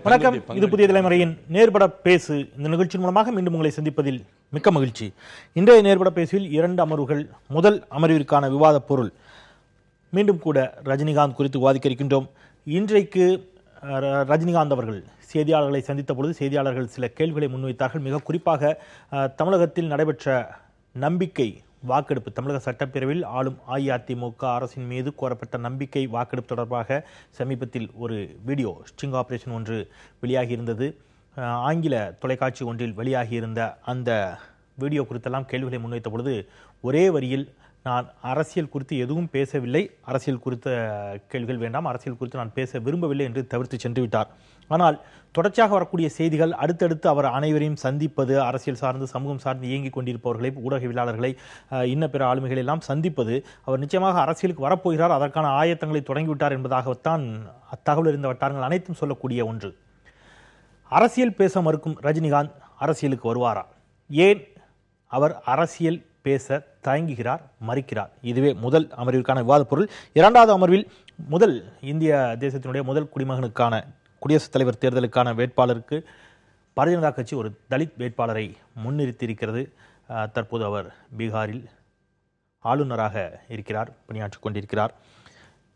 வணக்கம். இது புதிய தலைமுறையின் நேர்பட பேசு. இந்த நிகழ்ச்சியின் மூலமாக மீண்டும் உங்களை சந்திப்பதில் மிக்க மகிழ்ச்சி. இன்றைய நேர்பட பேசில் 2 அமர்வுகள். முதல் அமர்விற்கான விவாத பொருள் மீண்டும் கூட ரஜினிகாந்த் குறித்து விவாதிக்க இருக்கின்றோம். இன்றைக்கு ரஜினிகாந்த் அவர்கள் செய்தியாளர்களை சந்தித்த பொழுது செய்தியாளர்கள் சில கேள்விகளை முன்வைத்தார்கள். மிக குறிப்பாக தமிழகத்தில் நடைபெற்ற நம்பிக்கை வாக்கெடுப்பு, தமிழக சட்டப்பேரவையில் ஆளும் அஇஅதிமுக அரசின் மீது கோரப்பட்ட நம்பிக்கை வாக்கெடுப்பு தொடர்பாக சமீபத்தில் ஒரு வீடியோ ஸ்டிங் ஆபரேஷன் ஒன்று வெளியாகியிருந்தது. ஆங்கில தொலைக்காட்சி ஒன்றில் வெளியாகியிருந்த அந்த வீடியோ குறித்தெல்லாம் கேள்விகளை முன்வைத்த பொழுது ஒரே வரியில், நான் அரசியல் குறித்து எதுவும் பேசவில்லை, அரசியல் குறித்த கேள்விகள் வேண்டாம், அரசியல் குறித்து நான் பேச விரும்பவில்லை என்று தவிர்த்து சென்று விட்டார். ஆனால் தொடர்ச்சியாக வரக்கூடிய செய்திகள் அடுத்தடுத்து அவர் அனைவரையும் சந்திப்பது, அரசியல் சார்ந்து சமூகம் சார்ந்து இயங்கிக் கொண்டிருப்பவர்களை, ஊடகவியலாளர்களை, இன்ன பிற ஆளுமைகளை எல்லாம் சந்திப்பது, அவர் நிச்சயமாக அரசியலுக்கு வரப்போகிறார், அதற்கான ஆயத்தங்களை தொடங்கிவிட்டார் என்பதாகத்தான் அத்தகவல் இருந்த வட்டாரங்கள் அனைத்தும் சொல்லக்கூடிய ஒன்று. அரசியல் பேச மறுக்கும் ரஜினிகாந்த் அரசியலுக்கு வருவாரா? ஏன் அவர் அரசியல் பேச தயங்குகிறார், மறுக்கிறார்? இதுவே முதல் அமர்விற்கான விவாத பொருள். இரண்டாவது அமர்வில் முதல் இந்திய தேசத்தினுடைய முதல் குடிமகனுக்கான குடியரசுத் தலைவர் தேர்தலுக்கான வேட்பாளருக்கு பாரதிய ஜனதா கட்சி ஒரு தலித் வேட்பாளரை முன்னிறுத்தியிருக்கிறது. தற்போது அவர் பீகாரில் ஆளுநராக இருக்கிறார், பணியாற்றிக் கொண்டிருக்கிறார்.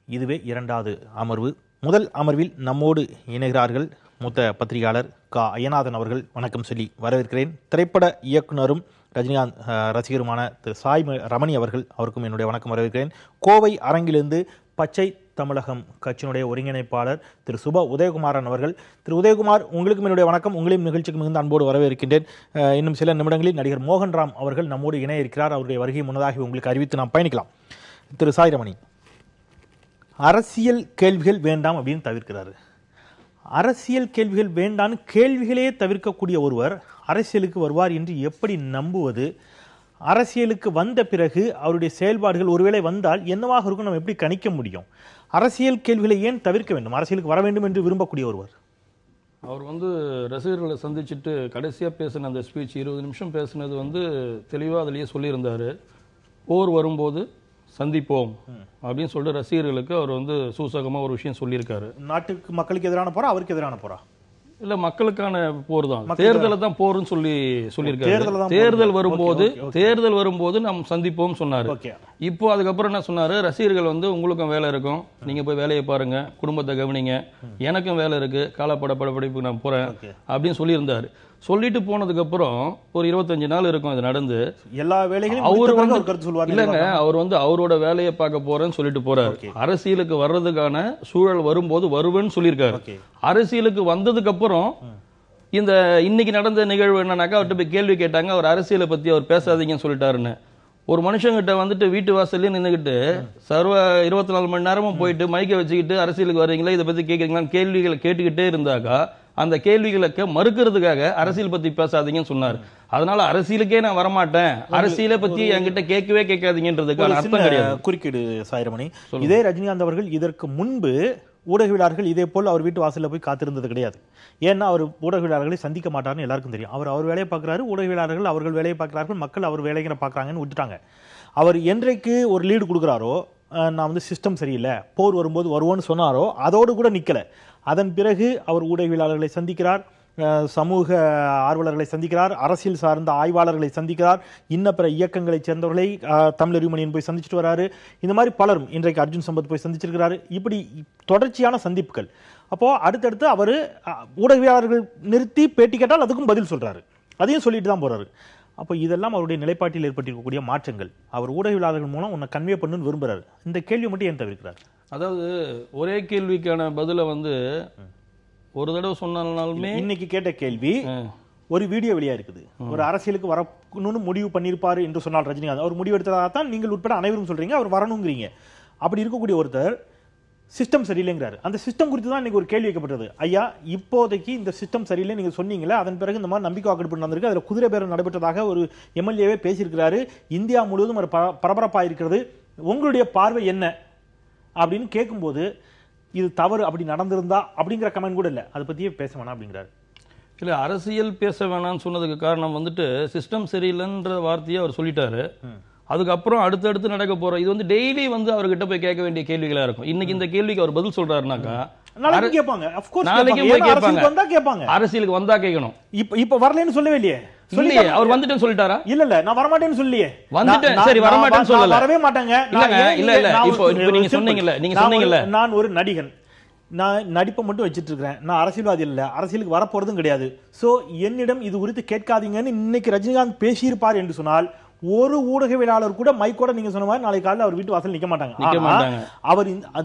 இதுவே இரண்டாவது அமர்வு. முதல் அமர்வில் நம்மோடு இணைகிறார்கள் மூத்த பத்திரிகையாளர் அய்யநாதன் அவர்கள். வணக்கம் சொல்லி வரவேற்கிறேன். திரைப்பட இயக்குனரும் ரஜினிகாந்த் ரசிகருமான திரு சாய் ரமணி அவர்கள், அவருக்கும் என்னுடைய வணக்கம், வரவேற்கிறேன். கோவை அரங்கிலிருந்து பச்சை தமிழகம் கட்சியினுடைய ஒருங்கிணைப்பாளர் திரு சுப உதயகுமாரன் அவர்கள். திரு உதயகுமார், உங்களுக்கும் என்னுடைய வணக்கம், உங்களையும் நிகழ்ச்சிக்கு மிகுந்த அன்போடு வரவேற்கின்றேன். இன்னும் சில நிமிடங்களில் நடிகர் மோகன்ராம் அவர்கள் நம்மோடு இணைய இருக்கிறார். அவருடைய வருகை முன்னதாக உங்களுக்கு அறிவித்து நாம் பயணிக்கலாம். திரு சாய் ரமணி, அரசியல் கேள்விகள் வேண்டாம் அப்படின்னு தவிர்க்கிறாரு. அரசியல் கேள்விகள் வேண்டான்னு கேள்விகளே தவிர்க்கக்கூடிய ஒருவர் அரசியலுக்கு வருவார் என்று எப்படி நம்புவது? அரசியலுக்கு வந்த பிறகு அவருடைய செயல்பாடுகள் ஒருவேளை வந்தால் என்னவாக இருக்கும், நம்ம எப்படி கணிக்க முடியும்? அரசியல் கேள்விகளை ஏன் தவிர்க்க வேண்டும்? அரசியலுக்கு வர வேண்டும் என்று விரும்பக்கூடிய ஒருவர் அவர் ரசிகர்களை சந்திச்சுட்டு கடைசியாக பேசின அந்த ஸ்பீச் 20 நிமிஷம் பேசினது தெளிவாக அதிலேயே சொல்லியிருந்தார். போர் வரும்போது சந்திப்போம் அப்படின்னு சொல்லிட்டு ரசிகர்களுக்கு அவர் சூசகமாக ஒரு விஷயம் சொல்லியிருக்காரு. நாட்டுக்கு மக்களுக்கு எதிரான போரா, அவருக்கு எதிரான போரா? இல்ல, மக்களுக்கான போர் தான், தேர்தலை தான் போர்னு சொல்லியிருக்காரு. தேர்தல் வரும்போது நாம் சந்திப்போம் சொன்னாரு. இப்போ அதுக்கப்புறம் என்ன சொன்னாரு, ரசிகர்கள் உங்களுக்கும் வேலை இருக்கும், நீங்க போய் வேலையை பாருங்க, குடும்பத்தை கவனிங்க, எனக்கும் வேலை இருக்கு, காலப்படப்படிப்புக்கு நான் போறேன் அப்படின்னு சொல்லியிருந்தாரு. சொல்லிட்டு போனதுக்கு அப்புறம் ஒரு 25 நாள் இருக்கும் இது நடந்து. எல்லா வேலைகளும் இல்லங்க, அவர் அவரோட வேலையை பார்க்க போறேன்னு சொல்லிட்டு போறாரு. அரசியலுக்கு வர்றதுக்கான சூழல் வரும்போது வருவேன்னு சொல்லியிருக்காரு. அரசியலுக்கு வந்ததுக்கு அப்புறம் இந்த இன்னைக்கு நடந்த நிகழ்வு என்னன்னாக்கா, அவர்கிட்ட போய் கேள்வி கேட்டாங்க, அவர் அரசியலை பத்தி அவர் பேசாதீங்கன்னு சொல்லிட்டாருன்னு. ஒரு மனுஷங்கிட்ட வீட்டு வாசல்லே நின்றுகிட்டு சர்வ 24 மணி நேரமும் போயிட்டு மைக்க வச்சுக்கிட்டு அரசியலுக்கு வர்றீங்களா, இதை பத்தி கேட்கறீங்களான்னு கேள்விகளை கேட்டுக்கிட்டே இருந்தாக்கா அந்த கேள்விகளுக்கு மறுக்கிறதுக்காக அரசியல் பத்தி பேசாதீங்கன்னு சொன்னார். அதனால அரசியலுக்கே நான் வரமாட்டேன், அரசியலை பத்தி என்கிட்ட கேட்கவே கேட்காதீங்கன்றதுக்கான அர்த்தம் கிடையாது. குறுக்கீடு சாயிரமணி, இதே ரஜினிகாந்த் அவர்கள் இதற்கு முன்பு ஊடகவியலாளர்கள் இதே போல் அவர் வீட்டு வாசலில் போய் காத்திருந்தது கிடையாது. ஏன்னா அவர் ஊடகவியலாளர்களை சந்திக்க மாட்டார்னு எல்லாருக்கும் தெரியும். அவர் வேலையை பார்க்குறாரு, ஊடகவியலாளர்கள் அவர்கள் வேலையை பார்க்குறார்கள், மக்கள் அவர் வேலைகளை பார்க்குறாங்கன்னு விட்டுட்டாங்க. அவர் என்றைக்கு ஒரு லீடு கொடுக்குறாரோ, நான் சிஸ்டம் சரியில்லை, போர் வரும்போது வருவோன்னு சொன்னாரோ, அதோடு கூட நிற்கலை. அதன் பிறகு அவர் ஊடகவியலாளர்களை சந்திக்கிறார், சமூக ஆர்வலர்களை சந்திக்கிறார், அரசியல் சார்ந்த ஆய்வாளர்களை சந்திக்கிறார், இன்ன பிற இயக்கங்களைச் சேர்ந்தவர்களை தமிழர் யூனியன் போய் சந்திச்சுட்டு வராரு. இந்த மாதிரி பலரும், இன்றைக்கு அர்ஜுன் சம்பத் போய் சந்திச்சிருக்கிறாரு. இப்படி தொடர்ச்சியான சந்திப்புகள். அப்போ அடுத்தடுத்து அவர் ஊடகவியலாளர்கள் நிறுத்தி பேட்டி கேட்டால் அதுக்கும் பதில் சொல்றாரு, அதையும் சொல்லிட்டு தான் போறாரு. அப்போ இதெல்லாம் அவருடைய நிலைப்பாட்டில் ஏற்பட்டிருக்கக்கூடிய மாற்றங்கள். அவர் ஊடகவியலாளர்கள் மூலம் உன்னை கன்வே பண்ணுன்னு விரும்புறாரு. இந்த கேள்வி மட்டும் ஏன் தவிர்க்கிறார்? அதாவது ஒரே கேள்விக்கான பதில ஒரு தடவை சொன்னாலுமே, இன்னைக்கு கேட்ட கேள்வி ஒரு வீடியோ வெளியா இருக்குது, ஒரு அரசியலுக்கு வரணும்னு முடிவு பண்ணியிருப்பாரு என்று சொன்னால் ரஜினிகாந்த் அவர் முடிவு எடுத்ததாகத்தான் நீங்கள் உட்பட அனைவரும் சொல்றீங்க. அவர் வரணுங்கிறீங்க. அப்படி இருக்கக்கூடிய ஒருத்தர் சிஸ்டம் சரியில்லைங்கிறாரு. அந்த சிஸ்டம் குறித்து தான் இன்னைக்கு ஒரு கேள்வி வைக்கப்பட்டது. ஐயா, இப்போதைக்கு இந்த சிஸ்டம் சரியில்லை நீங்க சொன்னீங்களே, அதன் பிறகு இந்த மாதிரி நம்பிக்கை வாக்கெடுப்பு நடந்திருக்கு, அதுல குதிரை பேரம் நடைபெற்றதாக ஒரு எம்எல்ஏவே பேசியிருக்கிறாரு, இந்தியா முழுவதும் ஒரு பரபரப்பாக இருக்கிறது, உங்களுடைய பார்வை என்ன அப்படின்னு கேட்கும்போது, இது தவறு, அப்படி நடந்திருந்தா அப்படிங்கிற கமெண்ட் கூட இல்லை, அதை பத்தியே பேச வேணாம் அப்படிங்கிறாரு. இல்ல, அரசியல் பேச வேணாம்னு சொன்னதுக்கு காரணம் சிஸ்டம் சரியில்லைன்ற வார்த்தையை அவர் சொல்லிட்டாரு. அதுக்கப்புறம் அடுத்தடுத்து நடக்க போற இது வந்து டெய்லி வந்து அவர்கிட்ட போய் கேட்க வேண்டிய கேள்விகளா இருக்கும். இன்னைக்கு இந்த கேள்விக்கு அவர் பதில் சொல்றாருனாக்கா நாளைக்கு கேட்பாங்க. of course நாளைக்கும் போய் கேட்பாங்க. அரசியலுக்கு வந்தா கேட்கணும். இப்ப வரலன்னு சொல்லவே இல்லையே. இல்லையே, அவர் வந்துட்டேன்னு சொல்லிட்டாரா? இல்ல நான் வர மாட்டேன்னு சொல்லியே. வந்துட்டேன், சரி வர மாட்டேன்னு சொல்லல. வரவே மாட்டாங்க. இல்ல இப்போ நீங்க சொன்னீங்கல்ல நான் ஒரு நடிகன், நான் நடிப்பை மட்டும் வச்சிட்டு இருக்கிறேன், நான் அரசியல்வாதி இல்ல, அரசியலுக்கு வரப்போறதும் கிடையாது. சோ என்னிடம் இது குறித்து கேட்காதீங்கன்னு இன்னைக்கு ரஜினிகாந்த் பேசியிருப்பார் என்று சொன்னால் ஒரு ஊடகவியலாளர் கூட மைக்கோட நீங்க சொன்ன மாதிரி நாளை காலையில் அவர் வீட்டு வாசல் நிக்க மாட்டாங்க.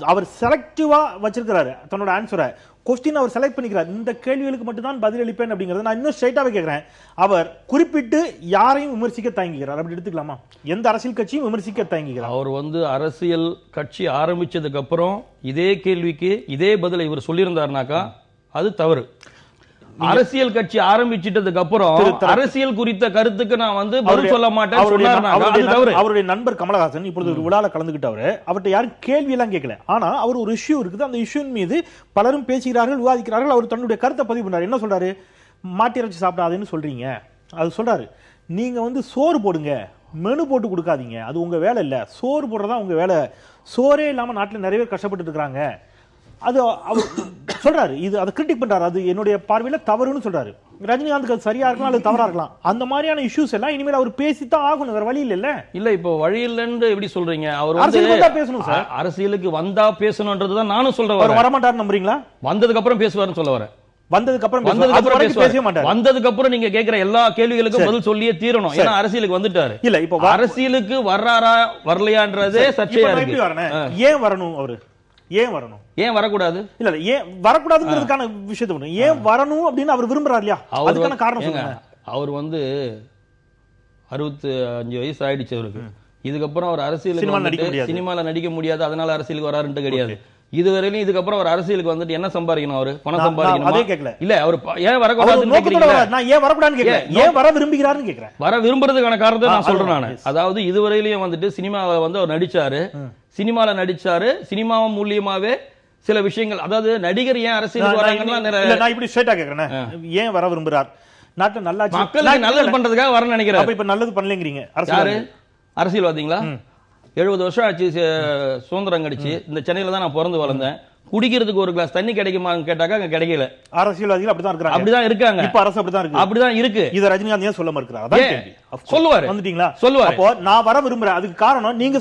அவர் செலக்டிவா வச்சிருக்கிறாரு தன்னோட ஆன்சரை. கொஸ்டின் அவர் செலக்ட் பண்ணிக்கிறார். இந்த கேள்விகளுக்கு மட்டும் தான் பதில் அளிப்பேன் அப்படிங்கறத நான் இன்னும் ஸ்ட்ரைட்டாவே கேட்கிறேன். அவர் குறிப்பிட்டு யாரையும் விமர்சிக்க தயங்குகிறார். அப்படி எடுத்துக்கலாமா? எந்த அரசியல் கட்சியும் விமர்சிக்க தயங்குகிறார். அவர் வந்து அரசியல் கட்சி ஆரம்பிச்சதுக்கு அப்புறம் இதே கேள்விக்கு இதே பதிலை இவர் சொல்லியிருந்தாருனாக்கா அது தவறு. அரசியல் கட்சி ஆரம்பிச்சிட்டதுக்கு அப்புறம் அரசியல் குறித்த கருத்துக்கு நான் வந்து பதில் சொல்ல மாட்டேன். அவருடைய நண்பர் கமலஹாசன் இப்பொழுது ஒரு விழால கலந்துகிட்டவரு, அவர்கிட்ட யாரும் கேள்வி எல்லாம் கேட்கல. ஆனா அவர் ஒரு இஷ்யூ இருக்குது, அந்த இஷ்யூன் மீது பலரும் பேசுகிறார்கள், விவாதிக்கிறார்கள். அவர் தன்னுடைய கருத்தை பதிவு பண்றாரு. என்ன சொல்றாரு? மாட்டி இறைச்சி சாப்பிடாதுன்னு சொல்றீங்க. அது சொல்றாரு, நீங்க வந்து சோறு போடுங்க, மெனு போட்டு கொடுக்காதீங்க, அது உங்க வேலை இல்ல. சோறு போடுறதா உங்க வேலை. சோறே இல்லாம நாட்டுல நிறைய பேர் கஷ்டப்பட்டு இருக்காங்க. அது அவர் சொல்றாரு. இது அதை கிரிட்டிக் பண்றாரு. அது என்னுடைய பார்வையில தவறுன்னு சொல்றாரு. ரஜினிகாந்த் அது சரியா இருக்கலாம் அல்லது தவறா இருக்கலாம். அந்த மாதிரியான இஷ்யூஸ் எல்லாம் இனிமேல் அவர் பேசித்தான் ஆகணும், வேற வழி இல்ல. இல்ல இப்போ வழி இல்லன்னு எப்படி சொல்றீங்க? அவர் வந்து பேசணும் சார். அரசியலுக்கு வந்தா பேசணும்ன்றதுதான் நானும் சொல்றேன். வரமாட்டாரு நம்புறீங்களா? வந்ததுக்கு அப்புறம் பேசுவாருன்னு சொல்ல வரேன். வந்ததுக்கு அப்புறம் நீங்க கேக்குற எல்லா கேள்விகளுக்கும் பதில் சொல்லியே தீரணும். ஏன்னா அரசியலுக்கு வந்துட்டாரு. இல்ல இப்போ அரசியலுக்கு வர்றாரா வரலையான்றதே சர்ச்சையா இருக்கு. ஏன் வரணும்? அவரு ஏன் வரணும்? ஏன் வரக்கூடாது? இல்ல ஏன் வரக்கூடாதுங்கிறதுக்கான விஷயத்தை ஏன் வரணும் அப்படின்னு அவர் விரும்புறாரு இல்லையா? அதுக்கான காரணம் சொல்லுங்க. அவர் வந்து 65 வயசு ஆயிடுச்சு அவருக்கு. இதுக்கப்புறம் அவர் அரசியலுக்கு சினிமால நடிக்க முடியாது, அதனால அரசியலுக்கு வராருன்ட்டு கிடையாது. இதுவரையிலும் இதுக்கப்புறம் அவர் அரசியலுக்கு வந்துட்டு என்ன சம்பாதிக்கணும்? அவரு பணம் சம்பாதிக்கணும். இல்ல அவர் ஏன் வரக்கூடாதுன்னு கேக்குறீங்களா? நான் ஏன் வரக்கூடாதுன்னு கேக்குறேன். ஏன் வர விரும்புகிறாருன்னு கேக்குறேன். வர விரும்புறதுக்கான காரணத்தை நான் சொல்றேன் நானு. அதாவது இதுவரையிலும் வந்துட்டு சினிமாவை வந்து அவர் நடிச்சாரு, சினிமால நடிச்சாரு, சினிமா மூலியமாவே சில விஷயங்கள், அதாவது நடிகர் ஏன் அரசியலுக்கு வராங்கன்னா நான் இப்படி ஸ்ட்ரைட்டா கேக்குறேன். ஏன் வர விரும்புறார்? நாட்டு நல்லா மக்களுக்கு நல்லது பண்றதுக்காக வரணும்னு நினைக்கிறேன். அப்ப இப்ப நல்லது பண்ணலங்கிறீங்க. அரசியல்வாதிங்களா? 70 வருஷம் ஆச்சு சுதந்திரம் கிடைச்சு. இந்த சென்னையில தான் நான் பிறந்து வளர்ந்தேன். குடிக்கிறதுக்கு ஒரு கிளாஸ் தண்ணி கிடைக்குமான்னு கேட்டாக்கா அங்க கிடைக்கல. அரசியல்வாதிகள் அப்படிதான் இருக்காங்க. அப்படிதான் இருக்காங்க. இப்ப அரசு அப்படிதான் இருக்கு. அப்படிதான் இருக்கு. இத ரஜினிகாந்த் ஏன் சொல்ல மறுக்கிறார்? அதான் கேள்வி. சொல்லுவாரு. வந்துட்டீங்களா? சொல்லுவாரு. அப்போ நான் வர விரும்புறேன். அதுக்கு காரணம் நீங்க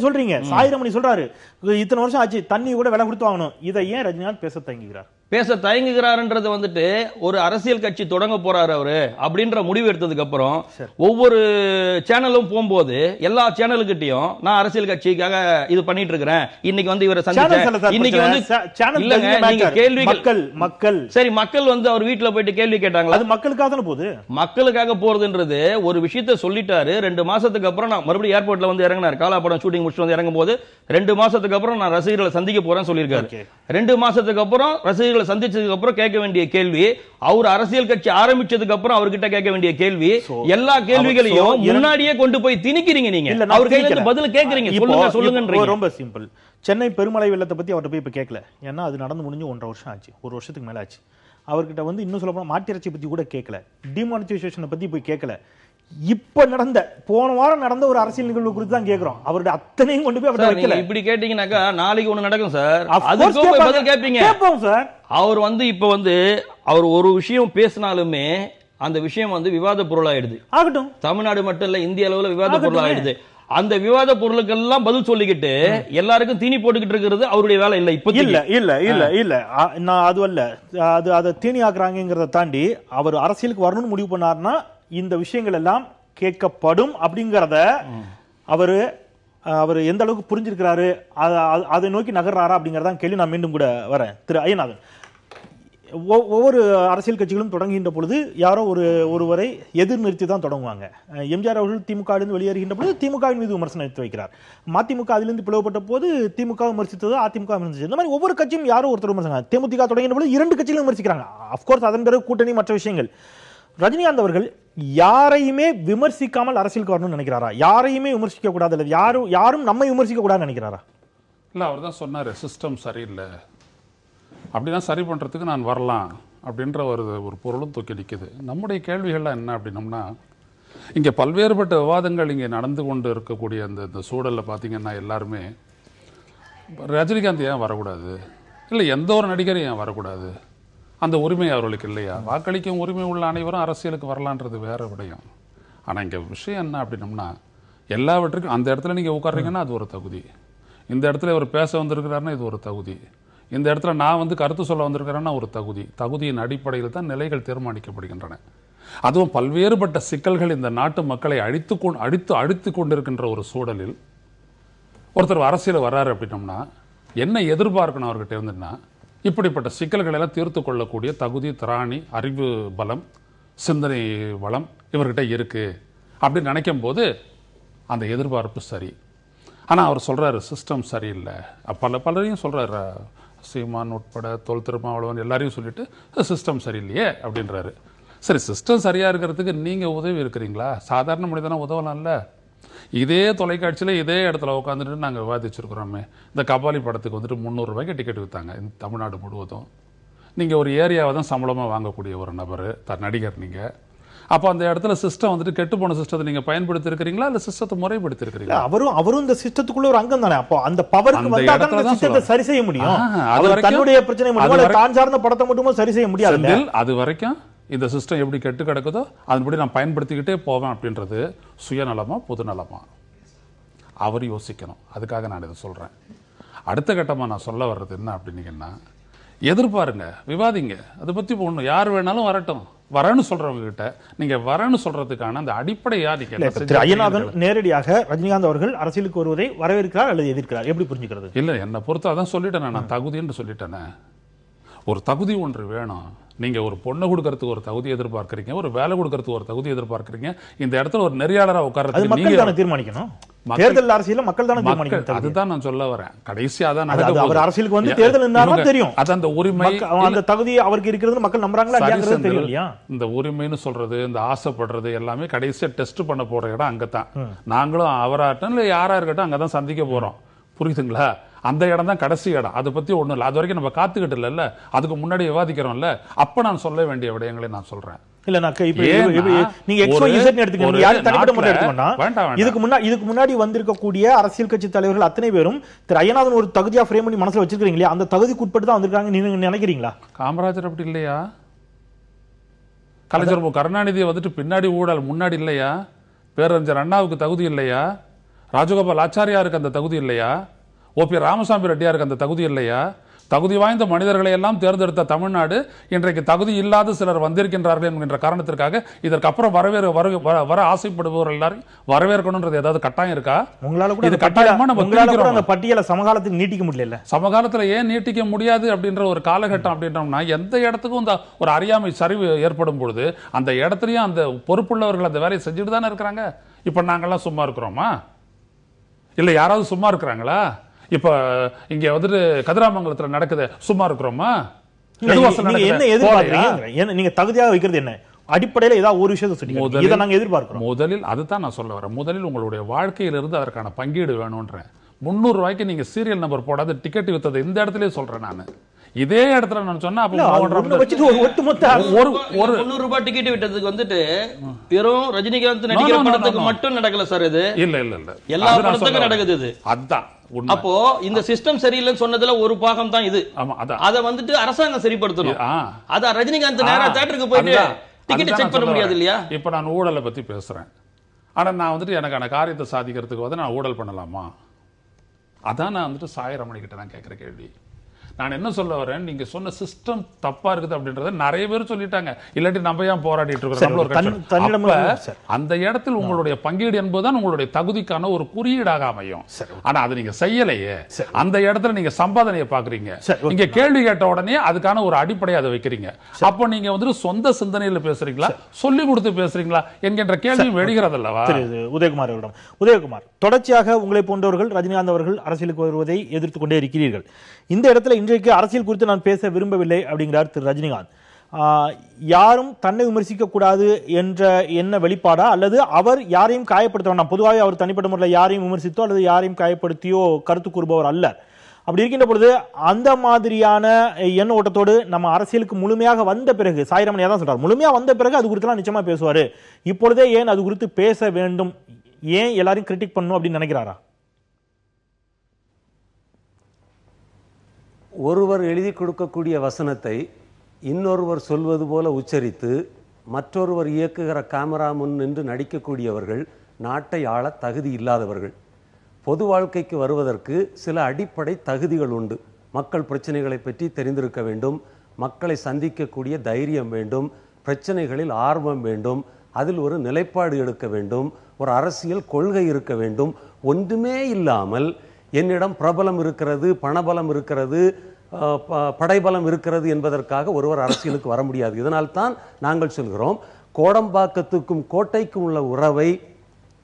சொல்றீங்க. சாயிரமணி சொல்றாரு, இத்தனை வருஷம் ஆச்சு, தண்ணி கூட விலை கொடுத்து வாங்கணும். இதை ஏன் ரஜினிகாந்த் பேச தயங்குகிறார்? பேச தயங்குகிறாருன்றது வந்துட்டு ஒரு அரசியல் கட்சி தொடங்க போறாரு அவரு அப்படின்ற முடிவு எடுத்ததுக்கு அப்புறம் ஒவ்வொரு சேனலும் போகும்போது எல்லா சேனலுக்கிட்டையும் நான் அரசியல் கட்சிக்காக இது பண்ணிட்டு இருக்கிறேன், இன்னைக்கு வந்து இவரை சந்திச்சேன், இன்னைக்கு வந்து இல்லங்க நீங்க கேள்விகள் மக்கள் சரி மக்கள் வந்து அவர் வீட்டுல போயிட்டு கேள்வி கேட்டாங்களா? அது மக்களுக்காக தான போகுது. மக்களுக்காக போறதுன்றது ஒரு விஷயத்த சொல்லிட்டாரு. 2 மாசத்துக்கு அப்புறம் நான் மறுபடியும் ஏர்போர்ட்ல வந்து இறங்கினார். காலாப்படம் ஷூட்டிங் முடிச்சுட்டு வந்து இறங்கும் போது 2 மாசத்துக்கு அப்புறம் நான் ரசிகர்களை சந்திக்க போறேன்னு சொல்லியிருக்காரு. 2 மாசத்துக்கு அப்புறம் ரசிகர்களை சந்திச்சதுக்கு அப்புறம் கேட்க வேண்டிய கேள்வி, அவர் அரசியல் கட்சி ஆரம்பிச்சதுக்கு அப்புறம் அவர்கிட்ட கேட்க வேண்டிய கேள்வி, எல்லா கேள்விகளையும் முன்னாடியே கொண்டு போய் திணிக்கிறீங்க. நீங்க அவர் கையில பதில் கேக்குறீங்க. சொல்லுங்க. ரொம்ப சிம்பிள். சென்னை பெருமழை வெள்ளத்தை பத்தி அவர்கிட்ட போய் இப்ப கேட்கல. ஏன்னா அது நடந்து முடிஞ்சு 1.5 வருஷம் ஆச்சு, 1 வருஷத்துக்கு மேல ஆச்சு. அவர்கிட்ட வந்து இன்னும் சொல்ல போனா மாட்டிறைச்சி பத்தி கூட கேட்கல, டிமானிட்டைசேஷனை பத்தி போய் கேட்கல. இப்ப நடந்த போன வாரம் நடந்த ஒரு அரசியல் நிகழ்வு குறித்து தான் கேக்குறோம். அவருடைய அத்தனையும் கொண்டு போய் அவர்கிட்ட வைக்கல. இப்படி கேட்டீங்கன்னாக்கா நாளைக்கு ஒண்ணு நடக்கும் சார். அதுக்கும் போய் பதில் கேட்பீங்க. கேட்போம் சார். அவர் வந்து இப்ப வந்து அவர் ஒரு விஷயம் பேசினாலுமே அந்த விஷயம் வந்து விவாத பொருளாயிடுது. ஆகட்டும், தமிழ்நாடு மட்டும் இல்ல இந்திய அளவுல விவாத பொருளாயிடுது. அந்த விவாத பொருளுக்கெல்லாம் பதில் சொல்லிக்கிட்டு எல்லாருக்கும் தீனி போட்டுக்கிட்டு இருக்கிறது அவருடைய வேலை இல்ல. இப்ப இல்ல இல்ல இல்ல இல்ல நான் அது அல்ல, அது அதை தீனி ஆக்குறாங்கிறத தாண்டி அவர் அரசியலுக்கு வரணும்னு முடிவு பண்ணாருன்னா இந்த விஷயங்கள் எல்லாம் கேட்கப்படும் அப்படிங்கறத அவர் எந்த அளவுக்கு புரிஞ்சிருக்கிறாரு, அதை நோக்கி நகர்றாரா அப்படிங்கறதான் கேள்வி. நான் மீண்டும் கூட வரேன். திரு ஐயநாதன், ஒவ்வொரு அரசியல் கட்சிகளும் தொடங்குகின்ற பொழுது யாரோ ஒருவரை எதிர்நிறுத்தி தான் தொடங்குவாங்க. எம்ஜிஆர் அவர்கள் திமுக வெளியேறுகின்ற பொழுது திமுகவின் மீது விமர்சனம் எடுத்து வைக்கிறார். மதிமுக அதிலிருந்து பிளவுபட்ட போது திமுக விமர்சித்தது, அதிமுக விமர்சித்தது. இந்த மாதிரி ஒவ்வொரு கட்சியும் யாரோ ஒருத்தர் விமர்சனம். தேமுதிக தொடங்குகின்ற பொழுது 2 கட்சிகளும் விமர்சிக்கிறாங்க. அப்கோர்ஸ் அதன் பிறகு கூட்டணி மற்ற விஷயங்கள். ரஜினிகாந்த் அவர்கள் யாரையுமே விமர்சிக்காமல் அரசியலுக்கு வரணும்னு நினைக்கிறாரா? யாரையுமே விமர்சிக்க கூடாது, அல்லது யாரும் நம்மை விமர்சிக்க கூடாதுன்னு நினைக்கிறாரா? இல்ல, அவர் தான் சொன்னாரு சிஸ்டம் சரியில்லை, அப்படிதான் சரி பண்றதுக்கு நான் வரலாம் அப்படின்ற ஒரு பொருளும் தூக்கி நிற்குது. நம்முடைய கேள்விகள்லாம் என்ன அப்படின்னம்னா, இங்கே பல்வேறுபட்ட விவாதங்கள் இங்கே நடந்து கொண்டு இருக்கக்கூடிய இந்த சூழலில் பார்த்தீங்கன்னா எல்லாருமே ரஜினிகாந்த் ஏன் வரக்கூடாது, இல்லை எந்த ஒரு நடிகரும் ஏன் வரக்கூடாது, அந்த உரிமை அவர்களுக்கு இல்லையா? வாக்களிக்கும் உரிமை உள்ள அனைவரும் அரசியலுக்கு வரலான்றது வேற விடயம். ஆனால் இங்கே விஷயம் என்ன அப்படின்னம்னா, எல்லாவற்றுக்கும் அந்த இடத்துல நீங்கள் உட்கார்றீங்கன்னா அது ஒரு தகுதி, இந்த இடத்துல இவர் பேச வந்திருக்கிறாருன்னா இது ஒரு தகுதி, இந்த இடத்துல நான் கருத்து சொல்ல வந்திருக்கிறேன்னா ஒரு தகுதி. தகுதியின் அடிப்படையில் தான் நிலைகள் தீர்மானிக்கப்படுகின்றன. அதுவும் பல்வேறுபட்ட சிக்கல்கள் இந்த நாட்டு மக்களை அழித்து கொண்டிருக்கின்ற ஒரு சூழலில் ஒருத்தர் அரசியல் வர்றாரு அப்படின்னம்னா என்ன எதிர்பார்க்கணும் அவர்கிட்ட இருந்துன்னா, இப்படிப்பட்ட சிக்கல்களை எல்லாம் தீர்த்து கொள்ளக்கூடிய தகுதி, திராணி, அறிவு பலம், சிந்தனை வளம் இவர்கிட்ட இருக்கு அப்படின்னு நினைக்கும் போது அந்த எதிர்பார்ப்பு சரி. ஆனால் அவர் சொல்றாரு சிஸ்டம் சரியில்லை. பலரையும் சொல்றாரு, சீமான் உட்பட தொல் திருமாவளவன் எல்லாரையும் சொல்லிட்டு சிஸ்டம் சரியில்லையே அப்படின்றாரு. சரி, சிஸ்டம் சரியா இருக்கிறதுக்கு நீங்க உதவி இருக்கிறீங்களா? சாதாரண மனிதனா உதவலாம்ல. இதே தொலைக்காட்சியில் இதே இடத்துல உட்காந்துட்டு நாங்கள் விவாதிச்சிருக்கிறோமே. இந்த கபாலி படத்துக்கு 300 ரூபாய்க்கு டிக்கெட் விற்றாங்க இந்த தமிழ்நாடு முழுவதும். நீங்கள் ஒரு ஏரியாவை தான் சம்பளமாக வாங்கக்கூடிய ஒரு நபர், நடிகர் நீங்கள். அப்போ அந்த இடத்துல சிஸ்டம் கெட்டு போன சிஸ்டத்தை நீங்கள் பயன்படுத்தி இருக்கிறீங்களா, இல்லை சிஸ்டத்தை முறைப்படுத்தி இருக்கிறீங்களா? அவரும் இந்த சிஸ்டத்துக்குள்ள ஒரு அங்கம் தானே. அப்போ அந்த பவருக்கு சரி செய்ய முடியும். தன்னுடைய பிரச்சனை மட்டும் தான் சார்ந்த படத்தை மட்டுமே சரி செய்ய முடியாது. அது வரைக்கும் இந்த சிஸ்டம் எப்படி கெட்டு கிடக்குதோ அதன்படி நான் பயன்படுத்திக்கிட்டே போவேன் அப்படின்றது சுயநலமா பொதுநலமா அவர் யோசிக்கணும். அதுக்காக நான் இதை சொல்றேன். அடுத்த கட்டமா நான் சொல்ல வர்றது என்ன அப்படின்னீங்கன்னா, எதிர்பாருங்க, விவாதிங்க. அதை பத்தி ஒண்ணு யார் வேணாலும் வரட்டும். வரன்னு சொல்றவங்க கிட்ட நீங்க வரன்னு சொல்றதுக்கான அந்த அடிப்படையா நீங்க ஐயநாதன் நேரடியாக ரஜினிகாந்த் அவர்கள் அரசியலுக்கு வருவதை வரவேற்கிறார் அல்லது எதிர்க்கிறார், எப்படி புரிஞ்சுக்கிறது? இல்ல, என்னை பொறுத்த அதான் சொல்லிட்டேன், நான் தகுதின்னு சொல்லிட்டேனே. ஒரு தகுதி ஒன்று வேணும். நீங்க ஒரு பொண்ணை கொடுக்கறதுக்கு ஒரு தகுதி எதிர்பார்க்கறீங்க, ஒரு வேலை கொடுக்கறதுக்கு ஒரு தகுதி எதிர்பார்க்கறீங்க. இந்த இடத்துல ஒரு நெறியாளரா உட்கார்றதுக்கு மக்கள் தானே தீர்மானிக்கணும். தேர்தல் அரசியல மக்கள் தானே தீர்மானிக்கணும். அதுதான் நான் சொல்ல வரேன். கடைசியா தான் அவர் அரசியலுக்கு தேர்தல் நின்னாரா தெரியும். அது அந்த உரிமை, அந்த தகுதி அவருக்கு இருக்கிறது மக்கள் நம்புறாங்களா இல்லையாங்கிறது தெரியும் இல்லையா? இந்த உரிமைன்னு சொல்றது, இந்த ஆசைப்படுறது எல்லாமே கடைசியா டெஸ்ட் பண்ண போற இடம் அங்கதான். நாங்களும் அவராட்டும் இல்ல யாரா இருக்கட்டும் அங்கதான் சந்திக்க போறோம். புரியுதுங்களா? அந்த இடம் தான் கடைசி இடம். அதை பத்தி ஒண்ணும் இல்லை. அது வரைக்கும் நம்ம காத்துக்கிட்டு இல்ல, அதுக்கு முன்னாடி விவாதிக்கிறோம்ல. அப்ப நான் சொல்ல வேண்டிய விடயங்களை நான் சொல்றேன். இல்ல, நீங்க இதுக்கு முன்னாடி வந்திருக்கக்கூடிய அரசியல் கட்சி தலைவர்கள் அத்தனை பேரும் திரு ஐயநாதன் ஒரு தகுதியா ஃப்ரேம் பண்ணி மனசுல வச்சிருக்கீங்களா? அந்த தகுதிக்கு உட்பட்டு தான் வந்திருக்காங்க நீங்க நினைக்கிறீங்களா? காமராஜர் அப்படி இல்லையா? கலைஞர் கருணாநிதி பின்னாடி ஊழல், முன்னாடி இல்லையா? பேரறிஞர் அண்ணாவுக்கு தகுதி இல்லையா? ராஜகோபால் ஆச்சாரியாருக்கு அந்த தகுதி இல்லையா? ஓபி ராமசாமி ரெட்டியாருக்கு அந்த தகுதி இல்லையா? தகுதி வாய்ந்த மனிதர்களை எல்லாம் தேர்ந்தெடுத்த தமிழ்நாடு இன்றைக்கு தகுதி இல்லாத சிலர் வந்திருக்கின்றார்கள் என்கின்ற காரணத்திற்காக இதற்கு அப்புறம் வர ஆசைப்படுபவர்கள் எல்லாரும் வரவேற்கணும்ன்றது ஏதாவது கட்டாயம் இருக்கா? உங்களால கூட இது கட்டாயமா நம்ம பட்டியலை சமகாலத்தில் நீட்டிக்க முடியல. சமகாலத்தில் ஏன் நீட்டிக்க முடியாது அப்படின்ற ஒரு காலகட்டம் அப்படின்றோம்னா, எந்த இடத்துக்கும் இந்த ஒரு அறியாமை சரிவு ஏற்படும் பொழுது அந்த இடத்துலயும் அந்த பொறுப்புள்ளவர்கள் அந்த வேலையை செஞ்சுட்டு தானே இருக்கிறாங்க. இப்ப நாங்கெல்லாம் சும்மா இருக்கிறோமா? இல்ல யாராவது சும்மா இருக்கிறாங்களா? இப்ப இங்க கதிராமங்கலத்துல நடக்குது, சும்மா இருக்கிறோமா? என்ன எதிர்பார்க்கறீங்க? நீங்க தகுதியாக வைக்கிறது என்ன அடிப்படையில் ஏதாவது ஒரு விஷயத்தை சொல்லுங்க. இதை நாங்க எதிர்பார்க்கிறோம். முதலில் அதுதான் நான் சொல்ல வரேன். முதலில் உங்களுடைய வாழ்க்கையிலிருந்து அதற்கான பங்கீடு வேணும்ன்றேன். 300 ரூபாய்க்கு நீங்க சீரியல் நம்பர் போடாத டிக்கெட் வித்தது இந்த இடத்துலயே சொல்றேன் நான். இதே இடத்துல நான் சொன்னா அப்ப 300 ரூபாய் டிக்கெட் விட்டதுக்கு வெறும் ரஜினிகாந்த் நடிக்கிற படத்துக்கு மட்டும் நடக்கல சார். இது இல்ல எல்லா படத்துக்கும் நடக்குது. இது அதுதான். அப்போ இந்த சிஸ்டம் சரியில்லைன்னு சொன்னதுல ஒரு பாகம் தான் இது. அத அரசாங்கம் சரிப்படுத்தணும். அத ரஜினிகாந்த் நேரா தியேட்டருக்கு போயிட்டு டிக்கெட் செக் பண்ண முடியாது இல்லையா? இப்ப நான் ஊழலை பத்தி பேசுறேன். ஆனா நான் எனக்கான காரியத்தை சாதிக்கிறதுக்கு நான் ஊழல் பண்ணலாமா? அதான் நான் சாயரமணி கிட்ட நான் கேட்கிற கேள்வி. நான் என்ன சொல்ல வரேன், நீங்க சொன்ன சிஸ்டம் தப்பா இருக்குது அப்படின்றத நிறைய பேர் சொல்லிட்டாங்க. இல்லாட்டி நம்ம ஏன் போராடிட்டு இருக்கோம்? அந்த இடத்தில் உங்களுடைய பங்கீடு என்பதுதான் உங்களுடைய தகுதிக்கான ஒரு குறியீடாக அமையும். ஆனா அதை நீங்க செய்யலையே. அந்த இடத்துல நீங்க சம்பாதனையை பாக்குறீங்க. நீங்க கேள்வி கேட்ட உடனே அதுக்கான ஒரு அடிப்படையை அதை வைக்கிறீங்க. அப்ப நீங்க சொந்த சிந்தனையில பேசுறீங்களா, சொல்லி கொடுத்து பேசுறீங்களா என்கின்ற கேள்வி எழுகிறது அல்லவா? உதயகுமார் அவரிடம். உதயகுமார், தொடர்ச்சியாக உங்களை போன்றவர்கள் ரஜினிகாந்த் அவர்கள் அரசியலுக்கு வருவதை எதிர்த்துக் கொண்டே இருக்கிறீர்கள். இந்த இடத்துல இன்றைக்கு அரசியல் குறித்து நான் பேச விரும்பவில்லை அப்படிங்கிறார் திரு ரஜினிகாந்த். யாரும் தன்னை விமர்சிக்க கூடாது என்ற என்ன வெளிப்பாடா, அல்லது அவர் யாரையும் காயப்படுத்த வேண்டாம், பொதுவாக அவர் தனிப்பட்ட முறையில் யாரையும் விமர்சித்தோ அல்லது யாரையும் காயப்படுத்தியோ கருத்து கூறுபவர் அல்ல. அப்படி இருக்கின்ற பொழுது அந்த மாதிரியான எண்ண ஓட்டத்தோடு நம்ம அரசியலுக்கு முழுமையாக வந்த பிறகு சாயிரமணியா தான் சொல்றாரு, முழுமையா வந்த பிறகு அது குறித்துலாம் நிச்சயமா பேசுவாரு. இப்பொழுதே ஏன் அது குறித்து பேச வேண்டும், ஏன் எல்லாரையும் கிரிட்டிக் பண்ணணும் அப்படின்னு நினைக்கிறாரா? ஒருவர் எழுதி கொடுக்கக்கூடிய வசனத்தை இன்னொருவர் சொல்வது போல உச்சரித்து மற்றொருவர் இயக்குகிற கேமரா முன் நின்று நடிக்கக்கூடியவர்கள் நாட்டை ஆள தகுதி இல்லாதவர்கள். பொது வாழ்க்கைக்கு வருவதற்கு சில அடிப்படை தகுதிகள் உண்டு. மக்கள் பிரச்சனைகளை பற்றி தெரிந்திருக்க வேண்டும், மக்களை சந்திக்கக்கூடிய தைரியம் வேண்டும், பிரச்சனைகளில் ஆர்வம் வேண்டும், அதில் ஒரு நிலைப்பாடு எடுக்க வேண்டும், ஒரு அரசியல் கொள்கை இருக்க வேண்டும். ஒன்றுமே இல்லாமல் என்னிடம் பிரபலம் இருக்கிறது, பணபலம் இருக்கிறது, படைபலம் இருக்கிறது என்பதற்காக ஒருவர் அரசியலுக்கு வர முடியாது. இதனால்தான் நாங்கள் சொல்கிறோம், கோடம்பாக்கத்துக்கும் கோட்டைக்கும் உள்ள உறவை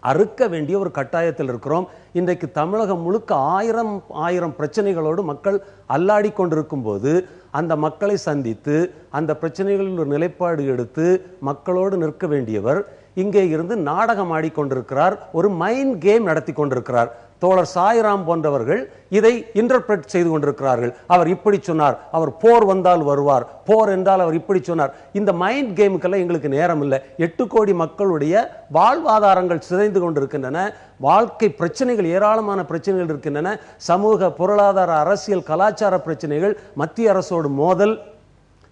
அறுக்க வேண்டிய ஒரு கட்டாயத்தில் இருக்கிறோம். இன்றைக்கு தமிழகம் முழுக்க ஆயிரம் பிரச்சனைகளோடு மக்கள் அல்லாடி கொண்டிருக்கும் போது அந்த மக்களை சந்தித்து அந்த பிரச்சனைகளில் ஒரு நிலைப்பாடு எடுத்து மக்களோடு நிற்க வேண்டியவர் இங்கே இருந்து நாடகம் ஆடிக்கொண்டிருக்கிறார், ஒரு மைண்ட் கேம் நடத்தி கொண்டிருக்கிறார். தோழர் சாய்ராம் போன்றவர்கள் இதை இன்டர்பிரட் செய்து கொண்டிருக்கிறார்கள். அவர் இப்படி சொன்னார், அவர் போர் வந்தால் வருவார், போர் என்றால் அவர் இப்படி சொன்னார். இந்த மைண்ட் கேமுக்கெல்லாம் எங்களுக்கு நேரம் இல்லை. 8 கோடி மக்களுடைய வாழ்வாதாரங்கள் சிதைந்து கொண்டிருக்கின்றன, வாழ்க்கை பிரச்சனைகள், ஏராளமான பிரச்சனைகள் இருக்கின்றன, சமூக பொருளாதார அரசியல் கலாச்சார பிரச்சனைகள், மத்திய அரசோடு மோதல்.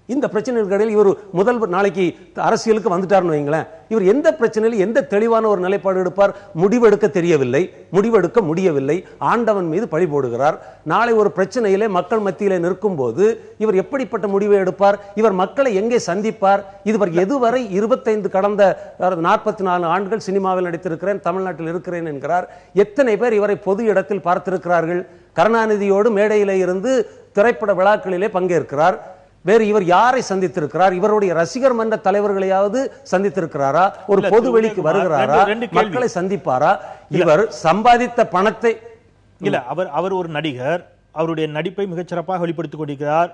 இந்த பிரச்சனைகளுக்கு இடையில் இவர் முதல் நாளைக்கு அரசியலுக்கு வந்துட்டார்னு வைங்களேன், இவர் எந்த பிரச்சனையில் எந்த தெளிவான ஒரு நிலைப்பாடு எடுப்பார்? முடிவெடுக்க தெரியவில்லை, முடிவெடுக்க முடியவில்லை, ஆண்டவன் மீது பழி போடுகிறார். நாளை ஒரு பிரச்சனையிலே மக்கள் மத்தியிலே நிற்கும் போது இவர் எப்படிப்பட்ட முடிவை எடுப்பார்? இவர் மக்களை எங்கே சந்திப்பார்? இதுவர் எதுவரை 25 கடந்த 44 ஆண்டுகள் சினிமாவில் நடித்திருக்கிறேன், தமிழ்நாட்டில் இருக்கிறேன் என்கிறார். எத்தனை பேர் இவரை பொது இடத்தில் பார்த்திருக்கிறார்கள்? கருணாநிதியோடு மேடையிலே இருந்து திரைப்பட விழாக்களிலே பங்கேற்கிறார். வேறு இவர் யாரை சந்தித்திருக்கிறார்? இவருடைய ரசிகர் மன்ற தலைவர்களையாவது சந்தித்திருக்கிறாரா? ஒரு பொது வெளிக்கு வருகிறாரா? மக்களை சந்திப்பாரா? இவர் சம்பாதித்த பணத்தை இல்ல, அவர் ஒரு நடிகர், அவருடைய நடிப்பை மிகச்சிறப்பாக வெளிப்படுத்திக் கொண்டிருக்கிறார்.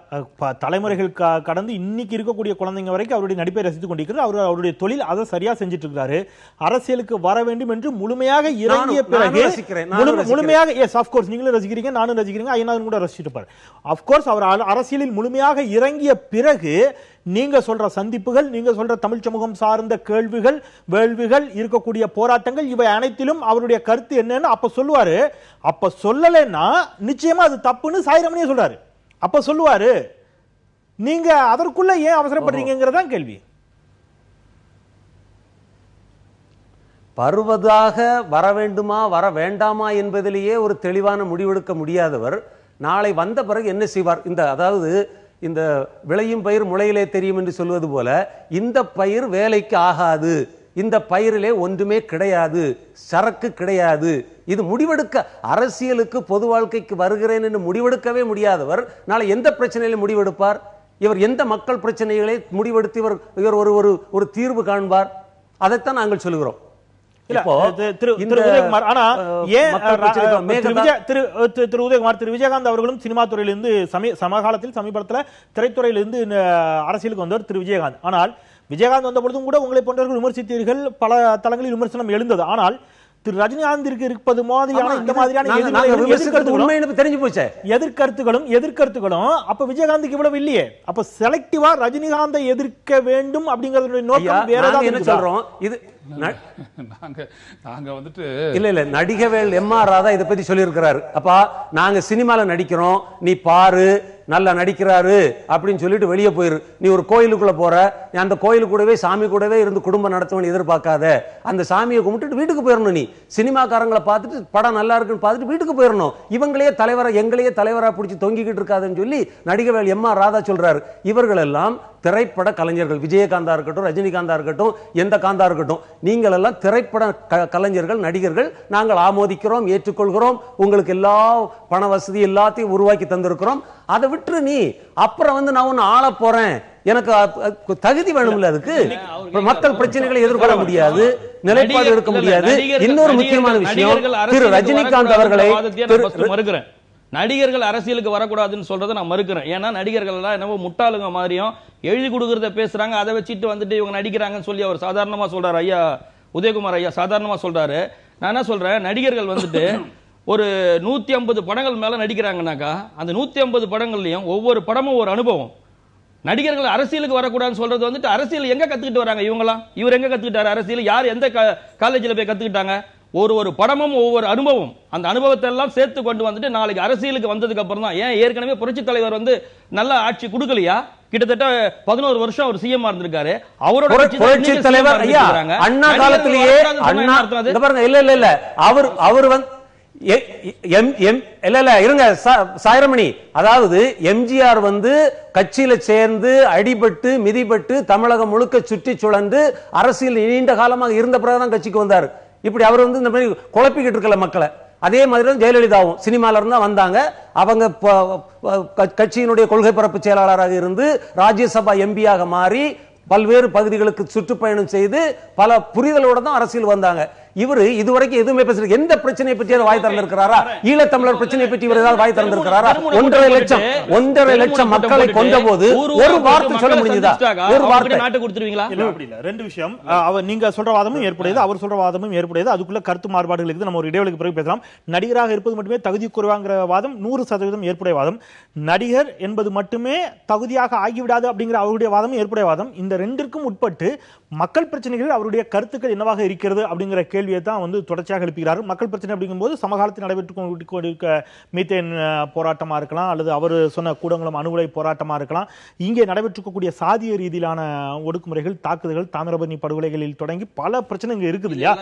தலைமுறைகள் கடந்து இன்னைக்கு இருக்கக்கூடிய குழந்தைங்க வரைக்கும் அவருடைய நடிப்பை ரசித்துக் கொண்டிருக்கிறார். அவருடைய தொழில் அதை சரியா செஞ்சுட்டு இருக்காரு. அரசியலுக்கு வர வேண்டும் என்று முழுமையாக இறங்கிய பிறகு முழுமையாக எஸ் ஆஃப்கோர்ஸ் நீங்களும் ரசிக்கிறீங்க, நானும் ரசிக்கிறீங்க, ஐயனாரும் கூட ரசிச்சுட்டு இருப்பார். ஆஃப்கோர்ஸ் அவர் அரசியலில் முழுமையாக இறங்கிய பிறகு நீங்க சொல்ற சந்திப்புகள், நீங்க சொல்ற தமிழ் சமூகம் சார்ந்த கேள்விகள், வேள்விகள், இருக்கக்கூடிய போராட்டங்கள், இவை அனைத்திலும் அவருடைய கருத்து என்னன்னு அப்ப சொல்லுவாரு. அப்ப சொல்லலைன்னா நிச்சயமா அது தப்புன்னு சாயிரமணியே சொல்றாரு. அப்ப சொல்லுவாரு. நீங்க அதற்குள்ள ஏன் அவசரப்படுறீங்கிறதா கேள்வி. வருவதாக வர வேண்டுமா வர வேண்டாமா என்பதிலேயே ஒரு தெளிவான முடிவெடுக்க முடியாதவர் நாளை வந்த பிறகு என்ன செய்வார்? அதாவது இந்த விளையும் பயிர் முளையிலே தெரியும் என்று சொல்வது போல, இந்த பயிர் வேலைக்கு ஆகாது, இந்த பயிரிலே ஒன்றுமே கிடையாது, சரக்கு கிடையாது, இது முடிவெடுக்க அரசியலுக்கு பொது வாழ்க்கைக்கு வருகிறேன் என்று முடிவெடுக்கவே முடியாதவர் நாளை எந்த பிரச்சனையில முடிவெடுப்பார்? இவர் எந்த மக்கள் பிரச்சனைகளை முடிவெடுத்து இவர் ஒரு தீர்வு காண்பார்? அதைத்தான் நாங்கள் சொல்லுகிறோம். திரு விஜயகாந்த் அவர்களும் சினிமா துறையிலிருந்து சமீபத்தில் திரைத்துறையிலிருந்து அரசியலுக்கு வந்தவர் திரு விஜயகாந்த். ஆனால் விஜயகாந்த் வந்த பொழுதும் கூட உங்களை போன்றவர்கள் விமர்சித்தீர்கள், பல தளங்களில் விமர்சனம் எழுந்தது. ஆனால் திரு ரஜினிகாந்திற்கு இருப்பது மாதிரியான இந்த மாதிரியான எதிர்கருத்துகளும் அப்ப விஜயகாந்துக்கு இவ்வளவு இல்லையே. அப்ப செலக்டிவா ரஜினிகாந்தை எதிர்க்க வேண்டும் அப்படிங்கறதுடைய நோக்கம் வேற ஏதாவது என்ன சொல்றோம்? இது நாங்க வந்துட்டு இல்ல நடிகவேல் எம்.ஆர். ராதா இதை பத்தி சொல்லி இருக்கிறாரு. அப்பா நாங்க சினிமால நடிக்கிறோம், நீ பாரு நல்லா நடிக்கிறாரு அப்படின்னு சொல்லிட்டு வெளியே போயிரு. நீ ஒரு கோயிலுக்குள்ள போற, அந்த கோயிலு கூடவே சாமி கூடவே இருந்து குடும்பம் நடத்தவன் எதிர்பார்க்காத, அந்த சாமியை கும்பிட்டு வீட்டுக்கு போயிடணும். நீ சினிமாக்காரங்களை பார்த்துட்டு படம் நல்லா இருக்குன்னு பார்த்துட்டு வீட்டுக்கு போயிடணும். இவங்களையே தலைவரா எங்களையே தலைவரா பிடிச்சி தொங்கிக்கிட்டு இருக்காதுன்னு சொல்லி நடிகவேல் எம்.ஆர். ராதா சொல்றாரு. இவர்கள் எல்லாம் திரைப்பட கலைஞர்கள், விஜயகாந்தா இருக்கட்டும், ரஜினிகாந்தா இருக்கட்டும், எந்த காந்தா இருக்கட்டும், நீங்கள் எல்லாம் திரைப்பட கலைஞர்கள், நடிகர்கள். நாங்கள் ஆமோதிக்கிறோம், ஏற்றுக்கொள்கிறோம், உங்களுக்கு எல்லா பண வசதி எல்லாத்தையும் உருவாக்கி தந்திருக்கிறோம். அதை விட்டு நீ அப்புறம் நான் ஒன்னு ஆள போறேன், எனக்கு தகுதி வேணும்ல, அதுக்கு மக்கள் பிரச்சனைகளை எதிர்கொள்ள முடியாது, நிலைப்பாடு எடுக்க முடியாது. இன்னொரு முக்கியமான விஷயம், திரு ரஜினிகாந்த் அவர்களை மறுக்கிறேன். நடிகர்கள் அரசியலுக்கு வரக்கூடாதுன்னு சொல்றதை நான் மறுக்கிறேன். ஏன்னா நடிகர்கள் எல்லாம் என்னவோ முட்டாளுங்க மாதிரியும் எழுதி கொடுக்கறத பேசுறாங்க, அதை வச்சுட்டு வந்துட்டு இவங்க நடிக்கிறாங்கன்னு சொல்லி அவர் சாதாரணமா சொல்றாரு. ஐயா உதயகுமார் ஐயா சாதாரணமா சொல்றாரு. நான் என்ன சொல்றேன், நடிகர்கள் வந்துட்டு ஒரு 150 படங்கள் மேல நடிக்கிறாங்கனாக்கா அந்த 150 படங்கள்லயும் ஒவ்வொரு படமும் ஒரு அனுபவம். நடிகர்கள் அரசியலுக்கு வரக்கூடாதுன்னு சொல்றது வந்துட்டு அரசியல் எங்க கத்துக்கிட்டு வராங்க இவங்கலாம்? இவர் எங்க கத்துக்கிட்டாரு அரசியல்? யார் எந்த காலேஜில் போய் கத்துக்கிட்டாங்க? ஒரு படமும் ஒவ்வொரு அனுபவம். அந்த அனுபவத்தை எல்லாம் சேர்த்து கொண்டு வந்துட்டு நாளைக்கு அரசியலுக்கு வந்ததுக்கு அப்புறம் தான். ஏன் ஏற்கனவே புரட்சி தலைவர் வந்து நல்ல ஆட்சி கொடுக்கலையா? கிட்டத்தட்ட 11 வருஷம் அவர் சிஎம் இருந்திருக்காரு. அவரோட புரட்சி தலைவர் ஐயா அண்ணா காலத்திலேயே அண்ணா பாருங்க இல்ல அவர் வந்து இருங்க சாயிரமணி, அதாவது எம்ஜிஆர் வந்து கட்சியில சேர்ந்து அடிபட்டு மிதிபட்டு தமிழகம் முழுக்க சுற்றி சுழந்து அரசியல் நீண்ட காலமாக இருந்த பிறகுதான் கட்சிக்கு வந்தார். இப்படி அவர் வந்து இந்த மாதிரி குழப்பிக்கிட்டு இருக்கல மக்களை. அதே மாதிரி தான் ஜெயலலிதாவும் சினிமால இருந்தா வந்தாங்க. அவங்க கட்சியினுடைய கொள்கை பரப்பு செயலாளராக இருந்து ராஜ்யசபா எம்பியாக மாறி பல்வேறு பகுதிகளுக்கு சுற்றுப்பயணம் செய்து பல புரிதலோட தான் அரசியல் வந்தாங்க. இவரு இதுவரைக்கும் எதுவுமே பேசல. எந்த பிரச்சனையை பற்றி வாய் திறந்திருக்கிறாரா? ஈழத்தமிழர் பிரச்சனையை பற்றி இவர் ஏதாவது வாய் திறந்திருக்கிறாரா? 1.5 லட்சம் மக்களை கொண்ட போது ஒரு வார்த்தை சொல்ல முடியுதா? ஒரு வார்த்தை நாட்டு கொடுத்துருவீங்களா? அப்படி இல்ல. ரெண்டு விஷயம். நீங்க சொல்ற வாதமும் ஏற்புடையது, அவர் சொல்ற வாதமும் ஏற்புடையது. அதுக்குள்ள கருத்து மாறுபாடுகள் இருக்குது. நம்ம ஒரு இடைவெளிக்கு பிறகு பேசலாம். நடிகராக இருப்பது மட்டுமே தகுதி குறைவாங்கிற வாதம் 100% ஏற்புடைய வாதம். நடிகர் என்பது மட்டுமே தகுதியாக ஆகிவிடாது அப்படிங்கிற அவருடைய வாதமும் ஏற்புடைய வாதம். இந்த ரெண்டிற்கும் உட்பட்டு மக்கள் பிரச்சனைகள் அவருடைய கருத்துக்கள் என்னவாக இருக்கிறது அப்படிங்கிற கேள்வியை தான் வந்து தொடர்ச்சியாக எழுப்புகிறார்கள். மக்கள் பிரச்சனை அப்படிங்கும்போது சமகாலத்தில் நடைபெற்று கொண்டிருக்க மீத்தேன் போராட்டமா இருக்கலாம், அல்லது அவர் சொன்ன கூடங்குளம் அணு உலை போராட்டமா இருக்கலாம். இங்கே நடைபெற்றிருக்கக்கூடிய சாதிய ரீதியிலான ஒடுக்குமுறைகள், தாக்குதல்கள், தாமிரபரணி படுகொலைகளில் தொடங்கி பல பிரச்சனை இங்க இருக்குது இல்லையா?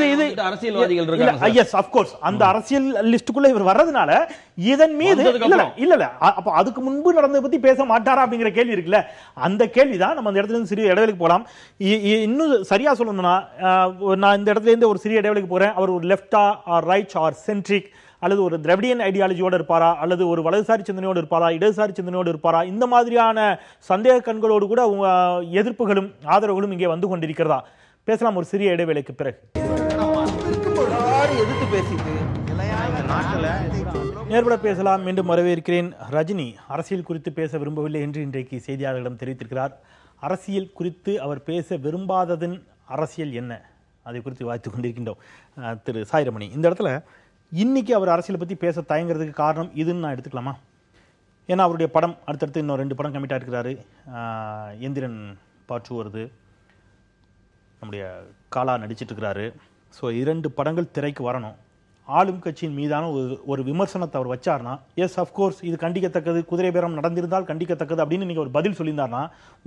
இது அரசியல்வாதிகள் இருக்காங்க. Yes of course. அந்த அரசியல் லிஸ்டுக்குள்ள இவர் வர்றதுனால இதன் மீது இல்ல அப்ப அதுக்கு முன்பு நடந்ததை பத்தி பேச மாட்டாரா அப்படிங்கிற கேள்வி இருக்குல்ல. அந்த கேள்விதான் நம்ம அந்த இடத்துல இருந்து சிறிய இடைவெளிக்கு போலாம். இன்னும் சரியா சொல்லணும்னா, நான் இந்த இடத்துல இருந்து ஒரு சிறிய இடைவெளிக்கு போறேன். அவர் ஒரு லெஃப்டா ஆர் ரைட் ஆர் சென்ட்ரிக், அல்லது ஒரு திராவிடியன் ஐடியாலஜியோடு இருப்பாரா, அல்லது ஒரு வலதுசாரி சிந்தனையோடு இருப்பாரா, இடதுசாரி சிந்தனையோடு இருப்பாரா, இந்த மாதிரியான சந்தேக கண்களோடு கூட எதிர்ப்புகளும் ஆதரவுகளும் இங்கே வந்து கொண்டிருக்கிறதா? பேசலாம் ஒரு சிறிய இடைவேளைக்கு பிறகு. நேர்பட பேசலாம். மீண்டும் வரவேற்கிறேன். ரஜினி அரசியல் குறித்து பேச விரும்பவில்லை என்று இன்றைக்கு செய்தியாளர்களிடம் தெரிவித்திருக்கிறார். அரசியல் குறித்து அவர் பேச விரும்பாததன் அரசியல் என்ன, அதை குறித்து வாய்த்து கொண்டிருக்கின்றோம். திரு சாயிரமணி, இந்த இடத்துல இன்னைக்கு அவர் அரசியலை பற்றி பேச தயங்குறதுக்கு காரணம் இதுன்னு நான் எடுத்துக்கலாமா? ஏன்னா அவருடைய படம் அடுத்தடுத்து இன்னும் 2 படம் கமிட்டாக இருக்கிறாரு. எந்திரன் பார்ட் 2 வருது, நம்முடைய காலா நடிச்சிட்டு இருக்கிறாரு. ஸோ 2 படங்கள் திரைக்கு வரணும். ஆளும் கட்சியின் மீதான ஒரு விமர்சனத்தை அவர் வச்சார்னா, எஸ் அஃப்கோர்ஸ் இது கண்டிக்கத்தக்கது, குதிரை பேரம் நடந்திருந்தால் கண்டிக்கத்தக்கது அப்படின்னு நீங்கள் ஒரு பதில் சொல்லியிருந்தார்னா,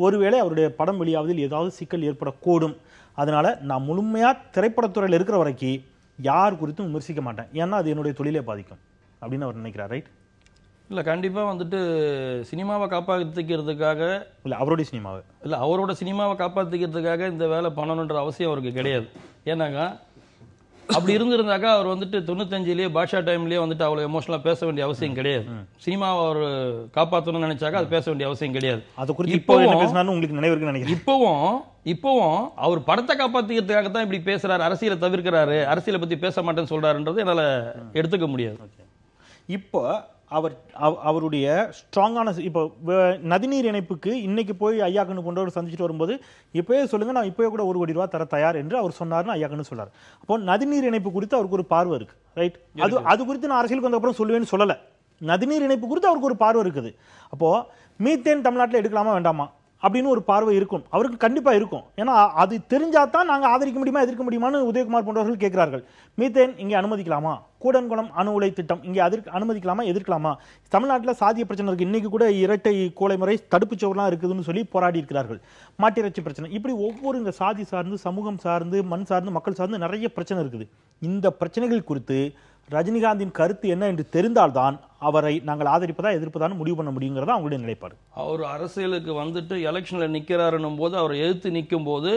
ஒருவேளை அவருடைய படம் வெளியாவதில் ஏதாவது சிக்கல் ஏற்படக்கூடும். அதனால நான் முழுமையாக திரைப்படத்துறையில் இருக்கிற வரைக்கும் யார் குறித்தும் விமர்சிக்க மாட்டேன், ஏன்னா அது என்னுடைய தொழிலே பாதிக்கும் அப்படின்னு அவர் நினைக்கிறார். ரைட்? இல்லை, கண்டிப்பாக வந்துட்டு சினிமாவை காப்பாற்றிக்கிறதுக்காக இல்லை, அவருடைய சினிமாவை இல்லை அவரோட சினிமாவை காப்பாற்றிக்கிறதுக்காக இந்த வேலை பண்ணணுன்ற அவசியம் அவருக்கு கிடையாது. ஏன்னாக்கா அப்படி இருந்திருந்தாக்கா அவர் வந்துட்டு 95லயே பாஷா டைம்லயே வந்துட்டு அவ்வளவு எமோஷனலா பேச வேண்டிய அவசியம் கிடையாது. சினிமாவை அவர் காப்பாற்றணும்னு நினைச்சாக்கா அது பேச வேண்டிய அவசியம் கிடையாது. அது குறித்து இப்போ என்ன பேசினாலும் உங்களுக்கு நினைவு நினைக்கிறேன். இப்பவும் அவர் படத்தை காப்பாற்றிக்கிறதுக்காக தான் இப்படி பேசுறாரு, அரசியலை தவிர்க்கிறாரு, அரசியலை பத்தி பேச மாட்டேன்னு சொல்றாருன்றது என்னால எடுத்துக்க முடியாது. இப்போ அவருடைய ஸ்ட்ராங்கான இப்போ நதிநீர் இணைப்புக்கு இன்னைக்கு போய் ஐயாக்கண்ணு போன்றவர் சந்திச்சுட்டு வரும்போது இப்போயே சொல்லுங்க, நான் இப்போயே கூட 1 கோடி ரூபாய் தர தயார் என்று அவர் சொன்னார்னு ஐயாக்கண்ணு சொல்றாரு. அப்போ நதிநீர் இணைப்பு குறித்து அவருக்கு ஒரு பார்வை இருக்கு. ரைட்? அது குறித்து நான் அரசியலுக்கு வந்த அப்புறம் சொல்லுவேன்னு சொல்லல. நதிநீர் இணைப்பு குறித்து அவருக்கு ஒரு பார்வை இருக்குது. அப்போ மீத்தேன் தமிழ்நாட்டில் எடுக்கலாமா வேண்டாமா அப்படின்னு ஒரு பார்வை இருக்கும், அவருக்கு கண்டிப்பா இருக்கும். ஏன்னா அது தெரிஞ்சாதான் நாங்க ஆதரிக்க முடியுமா எதிர்க்க முடியுமான்னு உதயகுமார் போன்றவர்கள் கேட்கிறார்கள். மீத்தேன் இங்கே அனுமதிக்கலாமா, கூடன்குளம் அணு உலை திட்டம் இங்கே அனுமதிக்கலாமா எதிர்க்கலாமா, தமிழ்நாட்டில் சாதிய பிரச்சனை இருக்கு, இன்னைக்கு கூட இரட்டை கோலை முறை தடுப்பு சோறுலாம் இருக்குதுன்னு சொல்லி போராடி இருக்கிறார்கள். மாட்டிறைச்சி பிரச்சனை, இப்படி ஒவ்வொரு இந்த சாதி சார்ந்து, சமூகம் சார்ந்து, மண் சார்ந்து, மக்கள் சார்ந்து நிறைய பிரச்சனை இருக்குது. இந்த பிரச்சனைகள் குறித்து ரஜினிகாந்தின் கருத்து என்ன என்று தெரிந்தால்தான் அவரை நாங்கள் ஆதரிப்பதா எதிர்ப்பதான்னு முடிவு பண்ண முடியுங்கிறதா அவங்களுடைய நிலைப்பாடு. அவர் அரசியலுக்கு வந்துட்டு எலெக்ஷன்ல நிக்கிறாருன்னும் போது, அவர் எதிர்த்து நிற்கும் போது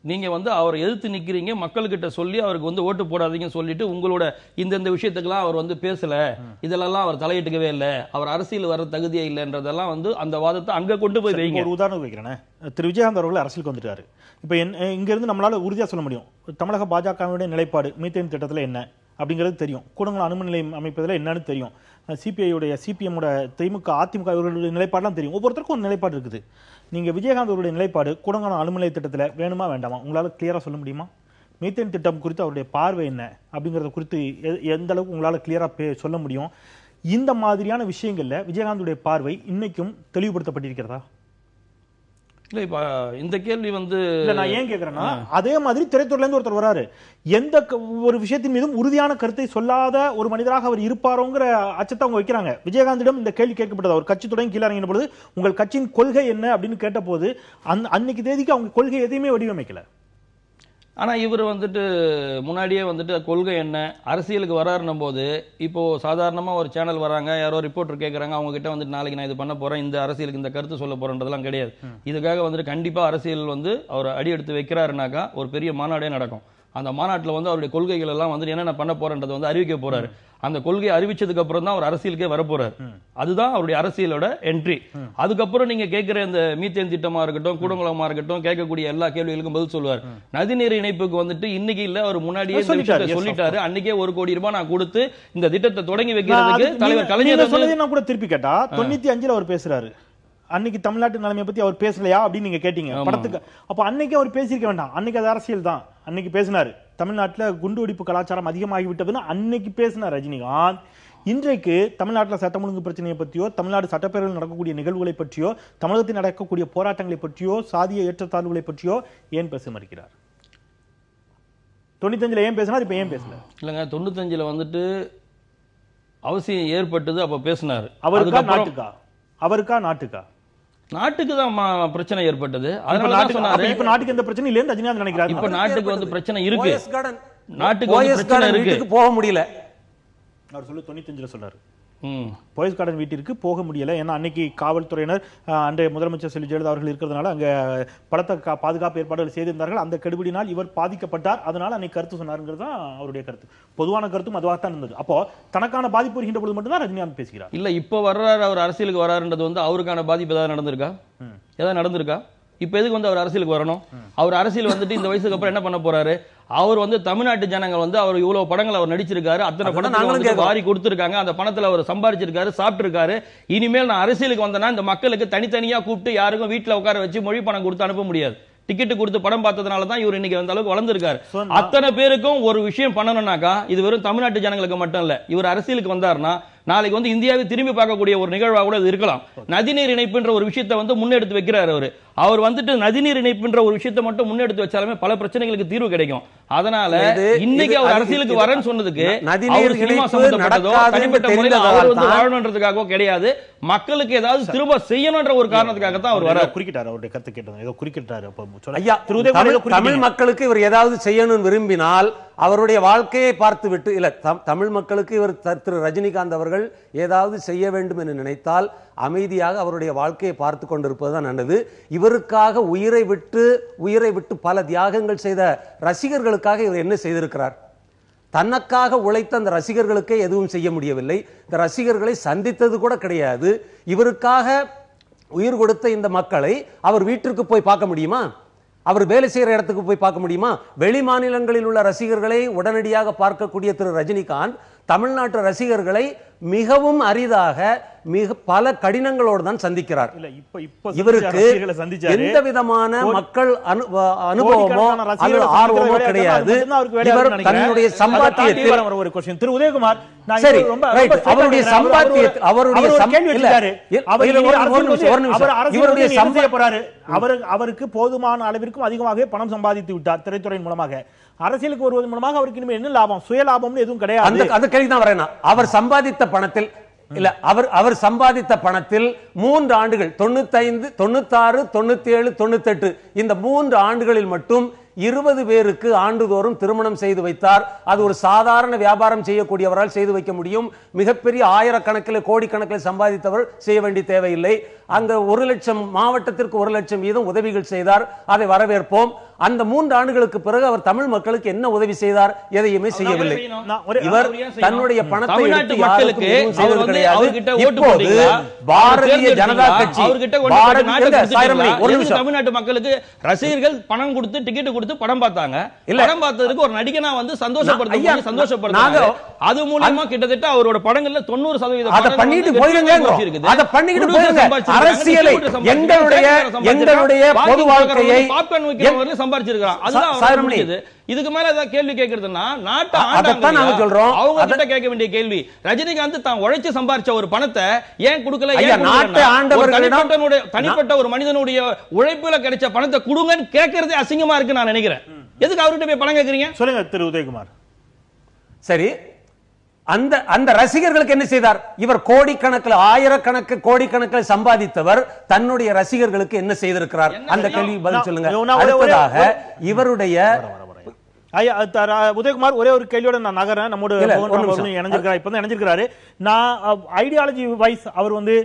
நீங்க அவரை எதிர்த்து நிக்கிறீங்க, மக்கள்கிட்ட சொல்லி அவருக்கு ஓட்டு போடாதீங்கன்னு சொல்லிட்டு உங்களோட இந்த விஷயத்துக்கெல்லாம் அவர் பேசல, இதெல்லாம் அவர் தலையிட்டுக்கவே இல்லை, அவர் அரசியல் வர தகுதியே இல்லைன்றதெல்லாம் அந்த வாதத்தை அங்க கொண்டு போய் வைங்க. ஒரு உதாரணம் வைக்கிறேன். திரு விஜயகாந்த் அவர்கள் அரசியலுக்கு வந்துட்டாரு. இப்ப இங்க இருந்து நம்மளால உறுதியா சொல்ல முடியும் தமிழக பாஜகவுடைய நிலைப்பாடு மீத்தேன் திட்டத்துல என்ன அப்படிங்கிறது தெரியும், கூடங்குளம் அணுமின் நிலையம் அமைப்பதில் என்னன்னு தெரியும், சிபிஎம் திமுக அதிமுக இவர்களுடைய நிலைப்பாடுலாம் தெரியும். ஒவ்வொருத்தருக்கும் ஒரு நிலைப்பாடு இருக்குது. நீங்க விஜயகாந்த் அவருடைய நிலைப்பாடு கூடங்குளம் அணுமின் நிலைய திட்டத்தில் வேணுமா வேண்டாமா உங்களால கிளியரா சொல்ல முடியுமா? மீத்தேன் திட்டம் குறித்து அவருடைய பார்வை என்ன அப்படிங்கறத குறித்து எந்த அளவுக்கு உங்களால கிளியரா சொல்ல முடியும்? இந்த மாதிரியான விஷயங்கள்ல விஜயகாந்துடைய பார்வை இன்னைக்கும் தெளிவுபடுத்தப்பட்டிருக்கிறதா? இல்ல இப்ப இந்த கேள்வி வந்து நான் ஏன் கேக்குறேன்னா, அதே மாதிரி திரைத்துறையில இருந்து ஒருத்தர் வராரு, எந்த ஒரு விஷயத்தின் மீதும் உறுதியான கருத்தை சொல்லாத ஒரு மனிதராக அவர் இருப்பாரோங்கிற அச்சத்தை அவங்க வைக்கிறாங்க. விஜயகாந்திடம் இந்த கேள்வி கேட்கப்பட்டது. அவர் கட்சி தொடங்கி கீழே இறங்கின பொழுது உங்கள் கட்சியின் கொள்கை என்ன அப்படின்னு கேட்ட போது அன்னைக்கு தேதிக்கு அவங்க கொள்கை எதையுமே வடிவமைக்கல. ஆனா இவர் வந்துட்டு முன்னாடியே வந்துட்டு கொள்கை என்ன, அரசியலுக்கு வராருன்னும் போது இப்போ சாதாரணமா ஒரு சேனல் வராங்க, யாரோ ரிப்போர்ட்டர் கேட்கறாங்க, அவங்க கிட்ட வந்துட்டு நாளைக்கு நான் இது பண்ண போறேன், இந்த அரசியலுக்கு இந்த கருத்து சொல்ல போறேன்றதெல்லாம் கிடையாது. இதுக்காக வந்துட்டு கண்டிப்பா அரசியல் வந்து அவர் அடி எடுத்து வைக்கிறாருனாக்கா ஒரு பெரிய மாநாடே நடக்கும். அந்த மாநாட்டில் வந்து அவருடைய கொள்கைகள் எல்லாம் வந்து என்னென்ன பண்ண போறன்றதை வந்து அறிவிக்க போறாரு. அந்த கொள்கையை அறிவிச்சதுக்கு அப்புறம் தான் அவர் அரசியலுக்கே வரப்போறாரு. அதுதான் அவருடைய அரசியலோட என்ட்ரி. அதுக்கப்புறம் நீங்க கேட்கிற இந்த மீத்தேன் திட்டமா இருக்கட்டும், கூடங்குளமா இருக்கட்டும், கேட்கக்கூடிய எல்லா கேள்விகளுக்கும் பதில் சொல்லுவார். நதிநீர் இணைப்புக்கு வந்துட்டு இன்னைக்கு இல்ல, அவர் முன்னாடியே சொல்லிட்டாரு. அன்னைக்கே 1 கோடி ரூபாய் நான் கொடுத்து இந்த திட்டத்தை தொடங்கி வைக்கிறதுக்கு தலைவர் கலைஞர் நான் கூட திருப்பி கேட்டா 95 அவர் பேசுறாரு. அன்னைக்கு தமிழ்நாட்டு நிலைமையை பத்தி அவர் பேசலையா அப்படின்னு நீங்க கேட்டீங்க படத்துக்கு. அப்ப அன்னைக்கு அவர் பேசியிருக்க வேண்டாம், அன்னைக்கு அது அரசியல் தான். அன்னைக்கு பேசினாரு தமிழ்நாட்டுல குண்டு வெடிப்பு கலாச்சாரம் அதிகமாகிவிட்டதுன்னு அன்னைக்கு பேசினார் ரஜினிகாந்த். இன்றைக்கு தமிழ்நாட்டில் சட்டம் ஒழுங்கு பிரச்சனையை பற்றியோ, தமிழ்நாடு சட்டப்பேரவையில் நடக்கக்கூடிய நிகழ்வுகளை பற்றியோ, தமிழகத்தில் நடக்கக்கூடிய போராட்டங்களை பற்றியோ, சாதிய ஏற்றத்தாழ்வுகளை பற்றியோ ஏன் பேச மறுக்கிறார்? 95 ஏன் பேசினார், இப்ப ஏன் பேசல? இல்லங்க 95 வந்துட்டு அவசியம் ஏற்பட்டது, அப்ப பேசினாரு. அவருக்கா நாட்டுக்கா? அவருக்கா நாட்டுக்கா? நாட்டுக்கு தான் பிரச்சனை ஏற்பட்டது. அதனால தான் சொன்னாரு இப்ப நாட்டுக்கு எந்த பிரச்சனை இல்லன்னு ரஜினிகாந்த் நினைக்கிறாரு. இப்ப நாட்டுக்கு வந்து பிரச்சனை இருக்கு, நாட்டுக்கு பிரச்சனை இருக்கு, போக முடியல. அவர் சொல்லு 95 சொன்னாரு போயஸ் கார்டன் வீட்டிற்கு போக முடியல. ஏன்னா அன்னைக்கு காவல்துறையினர் அன்றைய முதலமைச்சர் செல்வி ஜெயலலிதா அவர்கள் இருக்கிறதுனால அங்க பலத்த பாதுகாப்பு ஏற்பாடுகள் செய்திருந்தார்கள். அந்த கெடுபிடினால் இவர் பாதிக்கப்பட்டார், அதனால அன்னைக்கு கருத்து சொன்னாருங்கிறது தான் அவருடைய கருத்து. பொதுவான கருத்தும் அதுவாகத்தான் இருந்தது. அப்போ தனக்கான பாதிப்பு வருகின்ற பொழுது மட்டும்தான் ரஜினிகாந்த் பேசுகிறார். இல்ல இப்ப வர்றாரு, அவர் அரசியலுக்கு வராருன்றது வந்து அவருக்கான பாதிப்பு ஏதாவது நடந்திருக்கா? ஏதாவது நடந்திருக்கா? இப்ப எதுக்கு வந்து அவர் அரசியலுக்கு வரணும்? அவர் அரசியல் வந்துட்டு இந்த வயசுக்கு அப்புறம் என்ன பண்ண போறாரு? அவர் வந்து தமிழ்நாட்டு ஜனங்கள் வந்து அவர் இவ்வளவு படங்கள் அவர் நடிச்சிருக்காரு, அத்தனை படங்களை வாரி கொடுத்திருக்காங்க, அந்த பணத்துல அவர் சம்பாதிச்சிருக்காரு, சாப்பிட்டிருக்காரு. இனிமேல் நான் அரசியலுக்கு வந்தேன்னா இந்த மக்களுக்கு தனித்தனியா கூப்பிட்டு யாருக்கும் வீட்டுல உட்கார வச்சு மொழி பணம் கொடுத்து அனுப்ப முடியாது. டிக்கெட் கொடுத்து படம் பார்த்ததுனால தான் இவர் இன்னைக்கு அந்த அளவுக்கு வளர்ந்திருக்காரு. அத்தனை பேருக்கும் ஒரு விஷயம் பண்ணணும்னாக்கா இது வெறும் தமிழ்நாட்டு ஜனங்களுக்கு மட்டும் இல்ல, இவர் அரசியலுக்கு வந்தாருன்னா நாளைக்கு வந்து இந்தியாவை திரும்பி பார்க்கக்கூடிய ஒரு நிகழ்வாக கூட இது இருக்கலாம். நதிநீர் இணைப்புன்ற ஒரு விஷயத்தை வந்து முன்னெடுத்து வைக்கிறார் அவர் வந்துட்டு நதிநீர் இணைப்புன்ற ஒரு விஷயத்தை மட்டும் முன்னெடுத்து வச்சாலுமே பல பிரச்சனைகளுக்கு தீர்வு கிடைக்கும். அதனால இன்னைக்கு அவர் அரசியலுக்கு வரேன்னு சொன்னதுக்கு அவர் சினிமா சம்பந்தப்பட்டதோ தனிப்பட்ட முறையில் அவர் வந்து வாழணுன்றதுக்காகவோ கிடையாது, மக்களுக்கு ஏதாவது திரும்ப செய்யணும்ன்ற ஒரு காரணத்துக்காக தான் அவர் வர குறிக்கிட்டார். அவருடைய கருத்து கேட்டது ஏதோ குறிக்கிட்டாரு. தமிழ் மக்களுக்கு இவர் ஏதாவது செய்யணும் விரும்பினால் அவருடைய வாழ்க்கையை பார்த்து விட்டு இல்ல, தமிழ் மக்களுக்கு இவர் திரு ரஜினிகாந்த் அவர்கள் ஏதாவது செய்ய வேண்டும் என்று நினைத்தால் அமைதியாக அவருடைய வாழ்க்கையை பார்த்து கொண்டிருப்பதுதான் நல்லது. இவருக்காக உயிரை விட்டு பல தியாகங்கள் செய்த ரசிகர்களுக்காக இவர் என்ன செய்திருக்கிறார்? தனக்காக உழைத்த அந்த ரசிகர்களுக்கே எதுவும் செய்ய முடியவில்லை. இந்த ரசிகர்களை சந்தித்தது கூட கிடையாது. இவருக்காக உயிர் கொடுத்த இந்த மக்களை அவர் வீட்டிற்கு போய் பார்க்க முடியுமா? அவர் வேலை செய்கிற இடத்துக்கு போய் பார்க்க முடியுமா? வெளி மாநிலங்களில் உள்ள ரசிகர்களை உடனடியாக பார்க்கக்கூடிய திரு ரஜினிகாந்த் தமிழ்நாட்டு ரசிகர்களை மிகவும் அரிதாக பல கடினங்களோடு தான் சந்திக்கிறார். இவருக்கு எந்த விதமான மக்கள் அனுபவமோ ஆர்வமோ கிடையாது. இவர் தன்னுடைய சம்பாத்தியத்தில் திரு உதயகுமார் அவருக்கு போதுமான அளவிற்கும் அதிகமாக பணம் சம்பாதித்து விட்டார் திரைத்துறையின் மூலமாக. அரசியலுக்கு வருவதன் மூலமாக அவருக்கு இனிமேல் என்ன லாபம்? சுய லாபம்னு எதுவும் கிடையாது. அந்த கேள்விதான் வரேன். அவர் சம்பாதித்த பணத்தில் இல்ல, அவர் சம்பாதித்த பணத்தில் 3 ஆண்டுகள் 95, 96, 97, 98 இந்த 3 ஆண்டுகளில் மட்டும் 20 பேருக்கு ஆண்டுதோறும் திருமணம் செய்து வைத்தார். அது ஒரு சாதாரண வியாபாரம் செய்யக்கூடியவரால் செய்து வைக்க முடியும். மிகப்பெரிய ஆயிரக்கணக்கில் கோடிக்கணக்கில் சம்பாதித்தவர் செய்ய வேண்டிய தேவையில்லை. அங்க 1 லட்சம் மாவட்டத்திற்கு 1 லட்சம் வீதம் உதவிகள் செய்தார். அதை வரவேற்போம். அந்த 3 ஆண்டுகளுக்கு பிறகு அவர் தமிழ் மக்களுக்கு என்ன உதவி செய்தார்? எதையுமே செய்யவில்லை. இவர் தன்னுடைய பணத்தை பாரதிய ஜனதா கட்சி தமிழ்நாட்டு மக்களுக்கு ரசிகர்கள் பணம் கொடுத்து டிக்கெட் கொடுத்து படம் பார்த்தாங்க. படம் பார்த்ததுக்கு ஒரு நடிகனா வந்து சந்தோஷப்படுத்தாங்க. அது மூலமா கிட்டத்தட்ட அவரோட படங்கள்ல 90% அதை பண்ணிட்டு போயிருங்க. அதை பண்ணிட்டு போயிருங்க. அரசியலை எங்களுடைய பொது வாழ்க்கையை சம்பாதிச்சிருக்கான். அதுதான் முடியுது. இதுக்கு மேல ஏதாவது கேள்வி கேட்கறதுன்னா நாட்டை அவங்க கிட்ட கேட்க வேண்டிய கேள்வி. ரஜினிகாந்த் தான் உழைச்சு சம்பாதிச்ச ஒரு பணத்தை ஏன் கொடுக்கல? தனிப்பட்ட ஒரு மனிதனுடைய உழைப்புல கிடைச்ச பணத்தை கொடுங்கன்னு கேட்கறதே அசிங்கமா இருக்கு நான் நினைக்கிறேன். எதுக்கு அவர்கிட்ட போய் பணம் கேட்கறீங்க? சொல்லுங்க திரு உதயகுமார். சரி, அந்த ரசிகர்களுக்கு என்ன செய்தார் இவர்? கோடிக்கணக்கில், ஆயிரக்கணக்கு கோடிக்கணக்கில் சம்பாதித்தவர் தன்னுடைய ரசிகர்களுக்கு என்ன செய்திருக்கிறார்? அந்த கேள்வி பதில் சொல்லுங்க. அடுத்ததாக இவருடைய உதயகுமார் ஒரே ஒரு கேள்வியோட நான் நகரேன். நம்மோட இணைஞ்சிருக்காரு, இப்பதான் இணைஞ்சிருக்காரு. நான் ஐடியாலஜி வைஸ் அவர் வந்து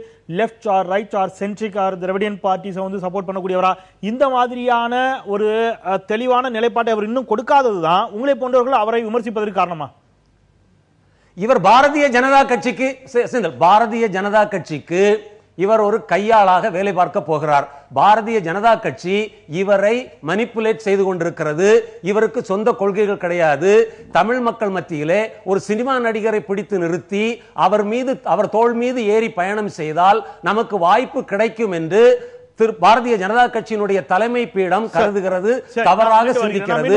left or right or centric or Dravidian பார்ட்டிஸை வந்து சப்போர்ட் பண்ணக்கூடியவரா? இந்த மாதிரியான ஒரு தெளிவான நிலைப்பாட்டை அவர் இன்னும் கொடுக்காததுதான் உங்களை போன்றவர்கள் அவரை விமர்சிப்பதற்கு காரணமா? இவர் பாரதிய ஜனதா கட்சிக்கு இவர் ஒரு கையாளாக வேலை பார்க்க போகிறார். பாரதிய ஜனதா கட்சி இவரை மனிப்புலேட் செய்து கொண்டிருக்கிறது. இவருக்கு சொந்த கொள்கைகள் கிடையாது. தமிழ் மக்கள் மத்தியிலே ஒரு சினிமா நடிகரை பிடித்து நிறுத்தி அவர் தோள் மீது ஏறி பயணம் செய்தால் நமக்கு வாய்ப்பு கிடைக்கும் என்று பாரதிய ஜனதா கட்சியினுடைய தலைமை பீடம் கருதுகிறது, தவறாக சிந்திக்கிறது.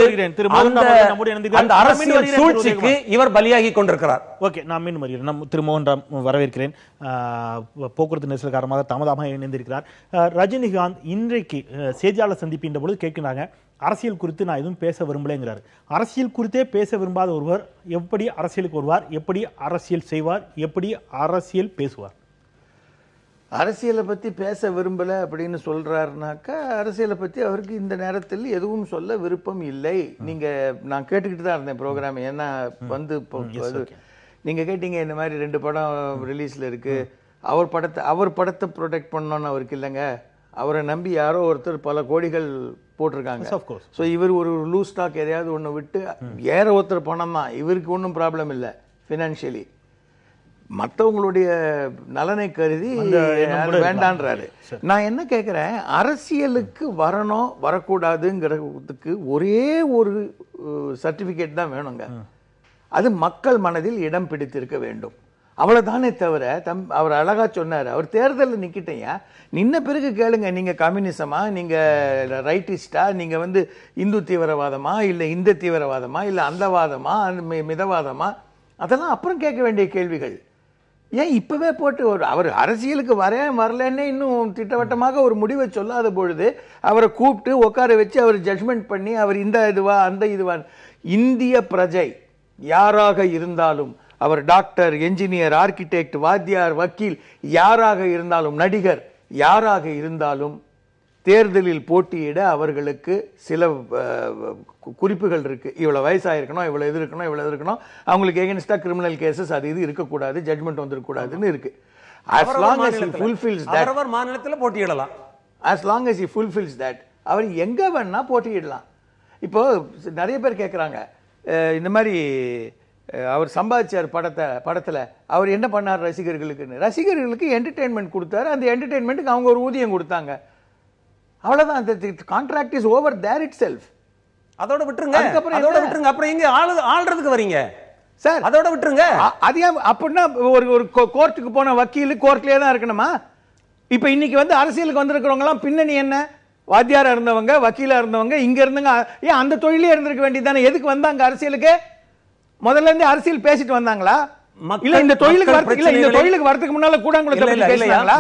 அந்த அரசியல் சூழ்ச்சிக்கு இவர் பலியாகி கொண்டிருக்கிறார். ஓகே, நான் மீண்டும் வருகிறேன். திரு மோகன் ராம் வரவேற்கிறேன். போக்குவரத்து நெரிசல் காரணமாக தாமதமாக இணைந்திருக்கிறார். ரஜினிகாந்த் இன்றைக்கு செய்தியாளர் சந்திப்பின்ற பொழுது கேட்கிறாங்க, அரசியல் குறித்து நான் எதுவும் பேச விரும்பலைங்கிறார். அரசியல் குறித்தே பேச விரும்பாத ஒருவர் எப்படி அரசியலுக்கு வருவார்? எப்படி அரசியல் செய்வார்? எப்படி அரசியல் பேசுவார்? அரசியலை பற்றி பேச விரும்பலை அப்படின்னு சொல்கிறாருனாக்கா அரசியலை பற்றி அவருக்கு இந்த நேரத்தில் எதுவும் சொல்ல விருப்பம் இல்லை. நான் கேட்டுக்கிட்டு தான் இருந்தேன் ப்ரோக்ராம். ஏன்னா வந்து நீங்கள் கேட்டீங்க இந்த மாதிரி 2 படம் ரிலீஸில் இருக்குது, அவர் படத்தை ப்ரொடெக்ட் பண்ணணும்னு அவருக்கு இல்லைங்க. அவரை நம்பி யாரோ ஒருத்தர் பல கோடிகள் போட்டிருக்காங்க. ஸோ இவர் ஒரு லூஸ் ஸ்டாக் எதையாவது ஒன்று விட்டு ஏற ஒருத்தர் பணம் தான், இவருக்கு ஒன்றும் ப்ராப்ளம் இல்லை ஃபினான்ஷியலி. மற்றவங்களுடைய நலனை கருதி வேண்டான்றாரு. நான் என்ன கேட்கிறேன், அரசியலுக்கு வரணும் வரக்கூடாதுங்கிறதுக்கு ஒரே ஒரு சர்டிபிகேட் தான் வேணுங்க. அது மக்கள் மனதில் இடம் பிடித்திருக்க வேண்டும். அவ்வளவுதானே தவிர அவர் அழகா சொன்னார், அவர் தேர்தலில் நிக்கிட்டீங்க, நின்ன பிறகு கேளுங்க, நீங்க கம்யூனிசமா, நீங்க ரைட்டிஸ்டா, நீங்க வந்து இந்து தீவிரவாதமா, இல்ல இந்த தீவிரவாதமா, இல்ல அந்த வாதமா, மிதவாதமா, அதெல்லாம் அப்புறம் கேட்க வேண்டிய கேள்விகள். ஏன் இப்பவே போட்டு அவர் அரசியலுக்கு வரலன்னு இன்னும் திட்டவட்டமாக ஒரு முடிவை சொல்லாத பொழுது அவரை கூப்பிட்டு உட்கார வச்சு அவர் ஜட்ஜ்மெண்ட் பண்ணி அவர் இந்த இதுவா அந்த இதுவா, இந்திய பிரஜை யாராக இருந்தாலும், அவர் டாக்டர், என்ஜினியர், ஆர்கிடெக்ட், வாத்தியார், வக்கீல் யாராக இருந்தாலும், நடிகர் யாராக இருந்தாலும் தேர்தலில் போட்டியிட அவர்களுக்கு சில குறிப்புகள் இருக்கு. இவ்வளவு வயசாயிருக்கணும், இவ்வளவு இது இருக்கணும், இவ்வளவு இருக்கணும், அவங்களுக்கு எகென்ஸ்டா கிரிமினல் கேசஸ் அது இது இருக்கக்கூடாது, ஜட்மெண்ட் வந்துடக்கூடாதுன்னு இருக்கு. as long as he fulfills that, அவரவர் மாநிலத்தில் போட்டியிடலாம். as long as he fulfills that, அவர் எங்க வேணா போட்டியிடலாம். இப்போ நிறைய பேர் கேட்குறாங்க, இந்த மாதிரி அவர் சம்பாதிச்சார் படத்துல அவர் என்ன பண்ணார் ரசிகர்களுக்குன்னு. ரசிகர்களுக்கு என்டர்டெயின்மெண்ட் கொடுத்தாரு, அந்த என்டர்டெயின்மெண்ட்டுக்கு அவங்க ஒரு ஊதியம் கொடுத்தாங்க, அவ்வளவுதான். அந்த contract is over there itself. அதோட விட்டுருங்க, அப்புறம் எங்க ஆள்றதுக்கு வரீங்க சார்? அதோட விட்டுருங்க. அது அப்படின்னா ஒரு கோர்ட்டுக்கு போன வக்கீல் கோர்ட்லயே தான் இருக்கணுமா? இப்ப இன்னைக்கு வந்து அரசியலுக்கு வந்திருக்கிறவங்க எல்லாம் பின்னணி என்ன? வாத்தியாரா இருந்தவங்க, வக்கீலா இருந்தவங்க, இங்க இருந்தவங்க, ஏன் அந்த தொழிலே இருந்திருக்க வேண்டியதானே? எதுக்கு வந்தாங்க அரசியலுக்கு? முதல்ல இருந்து அரசியல் பேசிட்டு வந்தாங்களா? இல்ல இந்த தொழிலுக்கு வரதுக்கு முன்னால கூடாங்குளத்தை பத்தி பேசலாங்களா?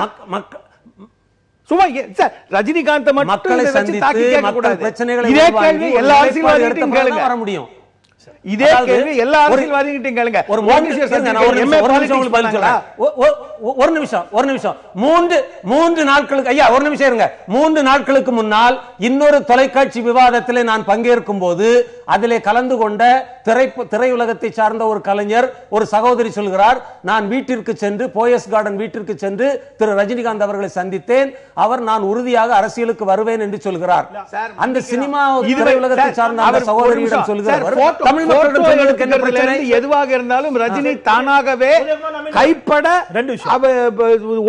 சும்மா சார் ரஜினிகாந்த் மக்களை சந்தித்து மக்கள் பிரச்சனைகளை இதே கேள்வி எல்லா அரசியல்வாதிகிட்டையும் கேளுங்க. வர முடியும். இதே கேள்வி எல்லா அரசியல்வாதிகிட்டையும் கேளுங்க. ஒரு நிமிஷம் 3 நாட்களுக்கு ஐயா ஒரு நிமிஷம் இருங்க. 3 நாட்களுக்கு முன்னால் இன்னொரு தொலைக்காட்சி விவாதத்திலே நான் பங்கேற்கும் போது அதிலே கலந்து கொண்ட திரையுலகத்தை சார்ந்த ஒரு கலைஞர், ஒரு சகோதரி சொல்கிறார், நான் வீட்டிற்கு சென்று போயஸ் கார்டன் வீட்டிற்கு சென்று திரு ரஜினிகாந்த் அவர்களை சந்தித்தேன், அவர் நான் உறுதியாக அரசியலுக்கு வருவேன் என்று சொல்கிறார். அந்த சினிமா திரையுலகத்தை சார்ந்த அந்த சகோதரியிடம் சொல்கிறார் தமிழ் மற்றவர்கள் சொல்வதற்கு என்ன பிரச்சனை? எதுவாக இருந்தாலும் ரஜினி தானாகவே கைப்பட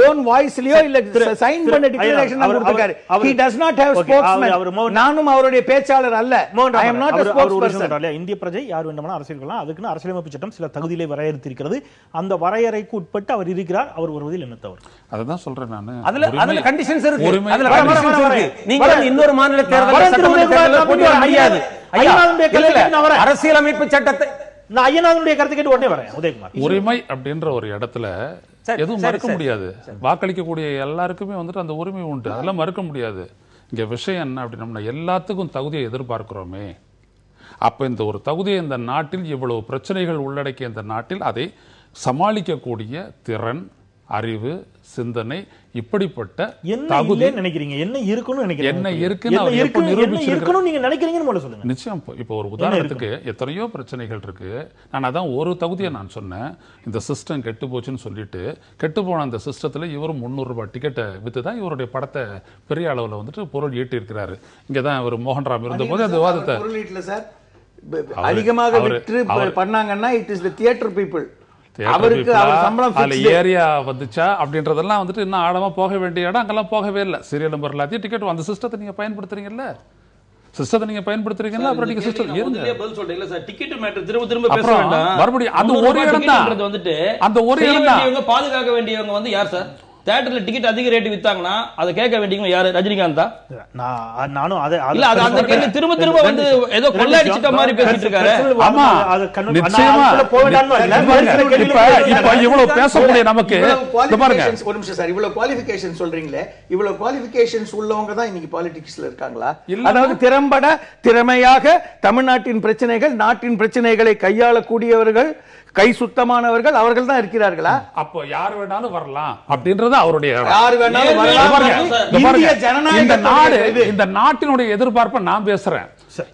ஓன் வாய்ஸ்லயோ இல்ல சைன் பண்ண டிக்ளரேஷன் கொடுத்திருக்காரு. he does not have spokesman. நானும் அவருடைய பேச்சாளர் அல்ல. I am not a spokesperson. இந்திய பிரஜை யார் வேண்டுமானாலும் அரசியல் கொள்ளலாம். அதுக்குன்னு அரசியலமைப்பு சட்டம் சில தகுதிகளை வரையறுத்திருக்கிறது. அந்த வரையறைக்கு உட்பட்டு அவர் இருக்கிறார். அவர் வருவதில் என்ன தவறு? அதுதான் சொல்றேன் நானு. அதுல கண்டிஷன்ஸ் இருக்கு. உரிமை. அதுல கண்டிஷன்ஸ் இருக்கு. நீங்க இன்னொரு மாநில தேர்தல் சட்டமன்ற தேர்தல் போட்டி வர முடியாது. அரசியலமைப்பு சட்டத்தை நான் ஐயனாருடைய கருத்து கேட்டு உடனே வரேன். உதயகுமார், உரிமை அப்படின்ற ஒரு இடத்துல எதுவும் மறுக்க முடியாது. வாக்களிக்கக்கூடிய எல்லாருக்குமே வந்துட்டு அந்த உரிமை உண்டு, அதெல்லாம் மறுக்க முடியாது. இங்க விஷயம் என்ன அப்படின்னா, எல்லாத்துக்கும் தகுதியை எதிர்பார்க்கிறோமே. அப்ப இந்த ஒரு தகுதியை இந்த நாட்டில் இவ்வளவு பிரச்சனைகள் உள்ளடக்கிய இந்த நாட்டில் அதை சமாளிக்கக்கூடிய திறன், அறிவு, சிந்தனை, இப்படிப்பட்ட தகுதி நினைக்கிறீங்க என்ன இருக்குன்னு நினைக்கிறீங்க? என்ன இருக்குன்னு அவர் எப்ப நிரூபிச்சிருக்காரு நீங்க நினைக்கிறீங்கன்னு முதல்ல சொல்லுங்க. நிச்சயம். இப்போ ஒரு உதாரணத்துக்கு எத்தனையோ பிரச்சனைகள் இருக்கு. நான் அதான் ஒரு தகுதியை நான் சொன்னேன். இந்த சிஸ்டம் கெட்டு போச்சுன்னு சொல்லிட்டு கெட்டு போன அந்த சிஸ்டத்துல இவரும் 300 ரூபாய் டிக்கெட்டை வித்து தான் இவருடைய படத்தை பெரிய அளவுல வந்துட்டு பொருள் ஈட்டி இருக்கிறாரு. இங்கதான் இவர் மோகன்ராம் இருந்த போது அந்த விவாதத்தை அதிகமாக விற்று பண்ணாங்கன்னா it is the theatre people. அவருக்கு அவர் சம்பளம் ஏரியா வந்துச்சா அப்படின்றதெல்லாம் வந்துட்டு இன்னும் ஆழமா போக வேண்டிய இடம் அங்கெல்லாம் போகவே இல்லை. சீரியல் நம்பர் எல்லாத்தையும் டிக்கெட் அந்த சிஸ்டத்தை நீங்க பயன்படுத்துறீங்கல்ல, சிஸ்டத்தை நீங்க பயன்படுத்துறீங்கல்ல, அப்புறம் நீங்க சிஸ்டம் பதில் சொல்றீங்க சார். டிக்கெட் மேட்டர் திரும்ப பேச வேண்டாம். மறுபடியும் அந்த ஒரு இடம் தான் வந்துட்டு அந்த ஒரு இடம் தான் பாதுகாக்க வேண்டியவங்க வந்து யார் சார்? தியேட்டர்ல டிக்கெட் அதிக ரேட் வித்தாங்கன்னா அதை கேட்க வேண்டியவங்க யாரு? ரஜினிகாந்த் தான். நானும் அதை இல்ல அது அந்த கேள்வி திரும்ப வந்து ஏதோ கொள்ளையடிச்சிட்ட மாதிரி பேசிட்டு இருக்காரு. ஆமா நிச்சயமா. இப்ப இவ்வளவு பேசக்கூடிய நமக்கு பாருங்க ஒரு நிமிஷம் சார், இவ்வளவு குவாலிஃபிகேஷன் சொல்றீங்களே, இவ்வளவு குவாலிஃபிகேஷன்ஸ் உள்ளவங்க தான் இன்னைக்கு பாலிடிக்ஸ்ல இருக்காங்களா? அதாவது திறமையாக தமிழ்நாட்டின் பிரச்சனைகள், நாட்டின் பிரச்சனைகளை கையாளக்கூடியவர்கள், கை சுத்தமானவர்கள் அவர்கள் தான் இருக்கிறார்களா? அப்போ யார் வேணாலும் வரலாம் அப்படின்றது அவருடைய யார் வேணாலும் வரலாம். இந்த நாட்டினுடைய எதிர்பார்ப்பை நான் பேசுறேன்.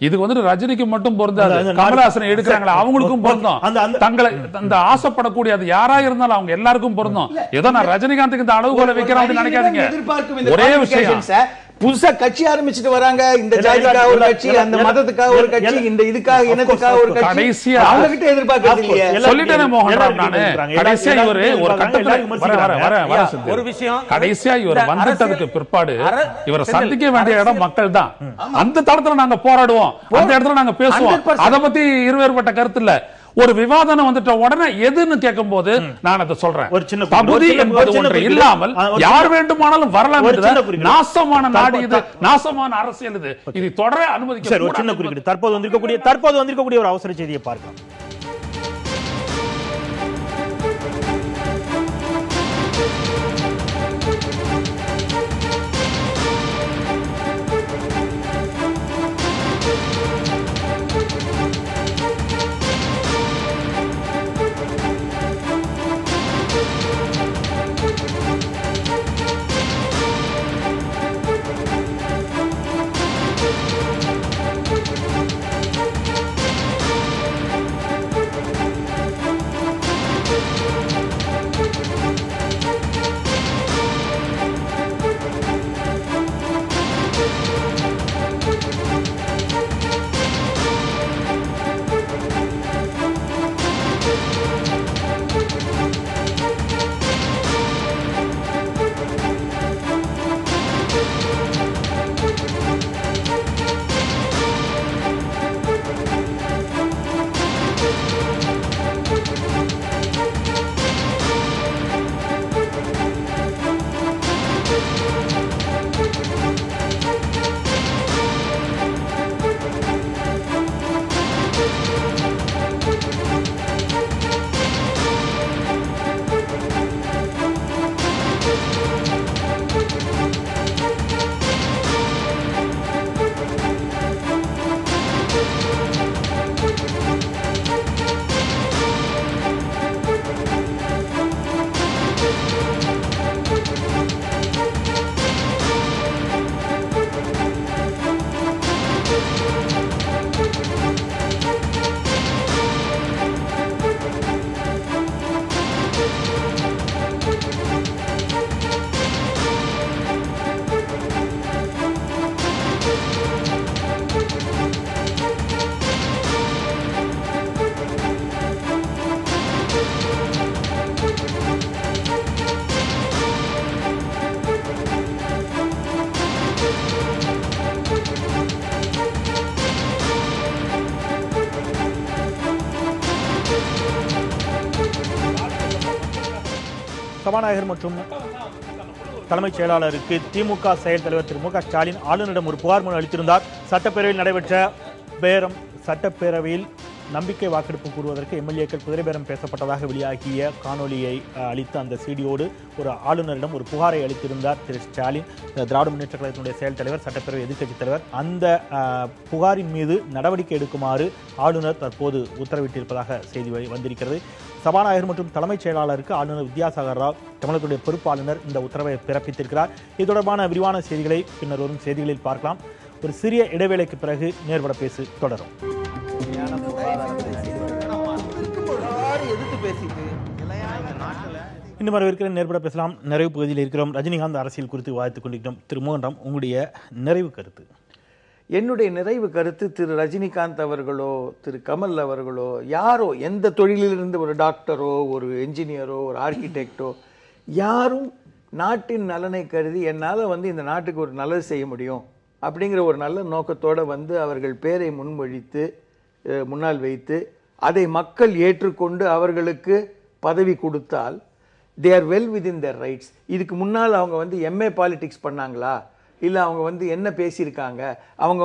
இது வந்து ரஜினிக்கு மட்டும் பொருந்தாது, கமலஹாசனை எடுக்கிறாங்களா அவங்களுக்கும் பொருந்தும், தங்களை அந்த ஆசைப்படக்கூடிய அது யாரா இருந்தாலும் அவங்க எல்லாருக்கும் பொருந்தும். ஏதோ நான் ரஜினிகாந்துக்கு இந்த அளவுகோலை வைக்கிறேன் அப்படின்னு நினைக்காதீங்க. ஒரே விஷயம், புதுசா கட்சி ஆரம்பிச்சுட்டு வராங்க. இந்த ஜாதிக்காக ஒரு கட்சி, அந்த மதத்துக்காக ஒரு கட்சி, இந்த இதுக்காக இனத்துக்காக ஒரு கட்சி. கடைசியா அவங்க கிட்ட எதிர்பார்க்கறது இல்லையே. சொல்லிட்டேனே மோகன்ராம், நானு கடைசியா இவரு ஒரு கட்டத்துல ஒரு விஷயம், கடைசியா இவர் வந்துட்டதுக்கு பிற்பாடு இவரை சந்திக்க வேண்டிய இடம் மக்கள் தான். அந்த தளத்துல நாங்க போராடுவோம், அந்த இடத்துல நாங்க பேசுவோம். அதை பத்தி இருவேறுபட்ட கருத்து இல்ல. ஒரு விவாதம் வந்துட்ட உடனே எதுன்னு கேட்கும் போது நான் அதை சொல்றேன். ஒரு சின்ன தகுதி என்பது ஒன்று இல்லாமல் யார் வேண்டுமானாலும் வரலாம் என்ற நாசமான நாடு இது, நாசமான அரசியல் இது. இது தொடர அனுமதிக்க. ஒரு சின்ன குறிப்பிட்டு தற்போது வந்திருக்கக்கூடிய ஒரு அவசர செய்தியை பார்க்கலாம். சபாநாயகர் மற்றும் தலைமைச் செயலாளருக்கு திமுக செயல் தலைவர் திரு மு க ஸ்டாலின் ஆளுநரிடம் ஒரு புகார் மனு அளித்திருந்தார். சட்டப்பேரவையில் நடைபெற்ற பேரம், சட்டப்பேரவையில் நம்பிக்கை வாக்கெடுப்பு கூறுவதற்கு எம்எல்ஏக்கள் குதிரை பேரம் பேசப்பட்டதாக வெளியாகிய காணொலியை அளித்த அந்த சிடியோடு ஒரு ஆளுநரிடம் ஒரு புகாரை அளித்திருந்தார் திரு ஸ்டாலின், திராவிட முன்னேற்ற கழகத்தினுடைய செயல் தலைவர், சட்டப்பேரவை எதிர்க்கட்சித் தலைவர். அந்த புகாரின் மீது நடவடிக்கை எடுக்குமாறு ஆளுநர் தற்போது உத்தரவிட்டிருப்பதாக செய்தி வந்திருக்கிறது. சபாநாயகர் மற்றும் தலைமைச் செயலாளருக்கு ஆளுநர் வித்யாசாகர் ராவ், தமிழகத்துடைய பொறுப்பாளுநர், இந்த உத்தரவை பிறப்பித்திருக்கிறார். இது தொடர்பான விரிவான செய்திகளை பின்னர் வரும் செய்திகளில் பார்க்கலாம். ஒரு சிறிய இடைவேளைக்கு பிறகு நேர்பட பேசு தொடரும். இன்னும் வரவிருக்கிற நேர்பட பேசலாம். நிறைவு பகுதியில் இருக்கிறோம். ரஜினிகாந்த் அரசியல் குறித்து விவாதித்துக் கொண்டிருக்கிறோம். திரு மோகன் ராம், உங்களுடைய நிறைவு கருத்து? என்னுடைய நிறைவு கருத்து, திரு ரஜினிகாந்த் அவர்களோ திரு கமல் அவர்களோ யாரோ, எந்த தொழிலிலிருந்து ஒரு டாக்டரோ ஒரு என்ஜினியரோ ஒரு ஆர்கிடெக்டோ யாரும் நாட்டின் நலனை கருதி என்னால் இந்த நாட்டுக்கு ஒரு நல்லது செய்ய முடியும் அப்படிங்கிற ஒரு நல்ல நோக்கத்தோடு அவர்கள் பேரை முன்னால் வைத்து அதை மக்கள் ஏற்றுக்கொண்டு அவர்களுக்கு பதவி கொடுத்தால் they are well within their rights. இதுக்கு முன்னால் அவங்க எம்ஏ பாலிடிக்ஸ் பண்ணாங்களா, இல்லை அவங்க என்ன பேசியிருக்காங்க? அவங்க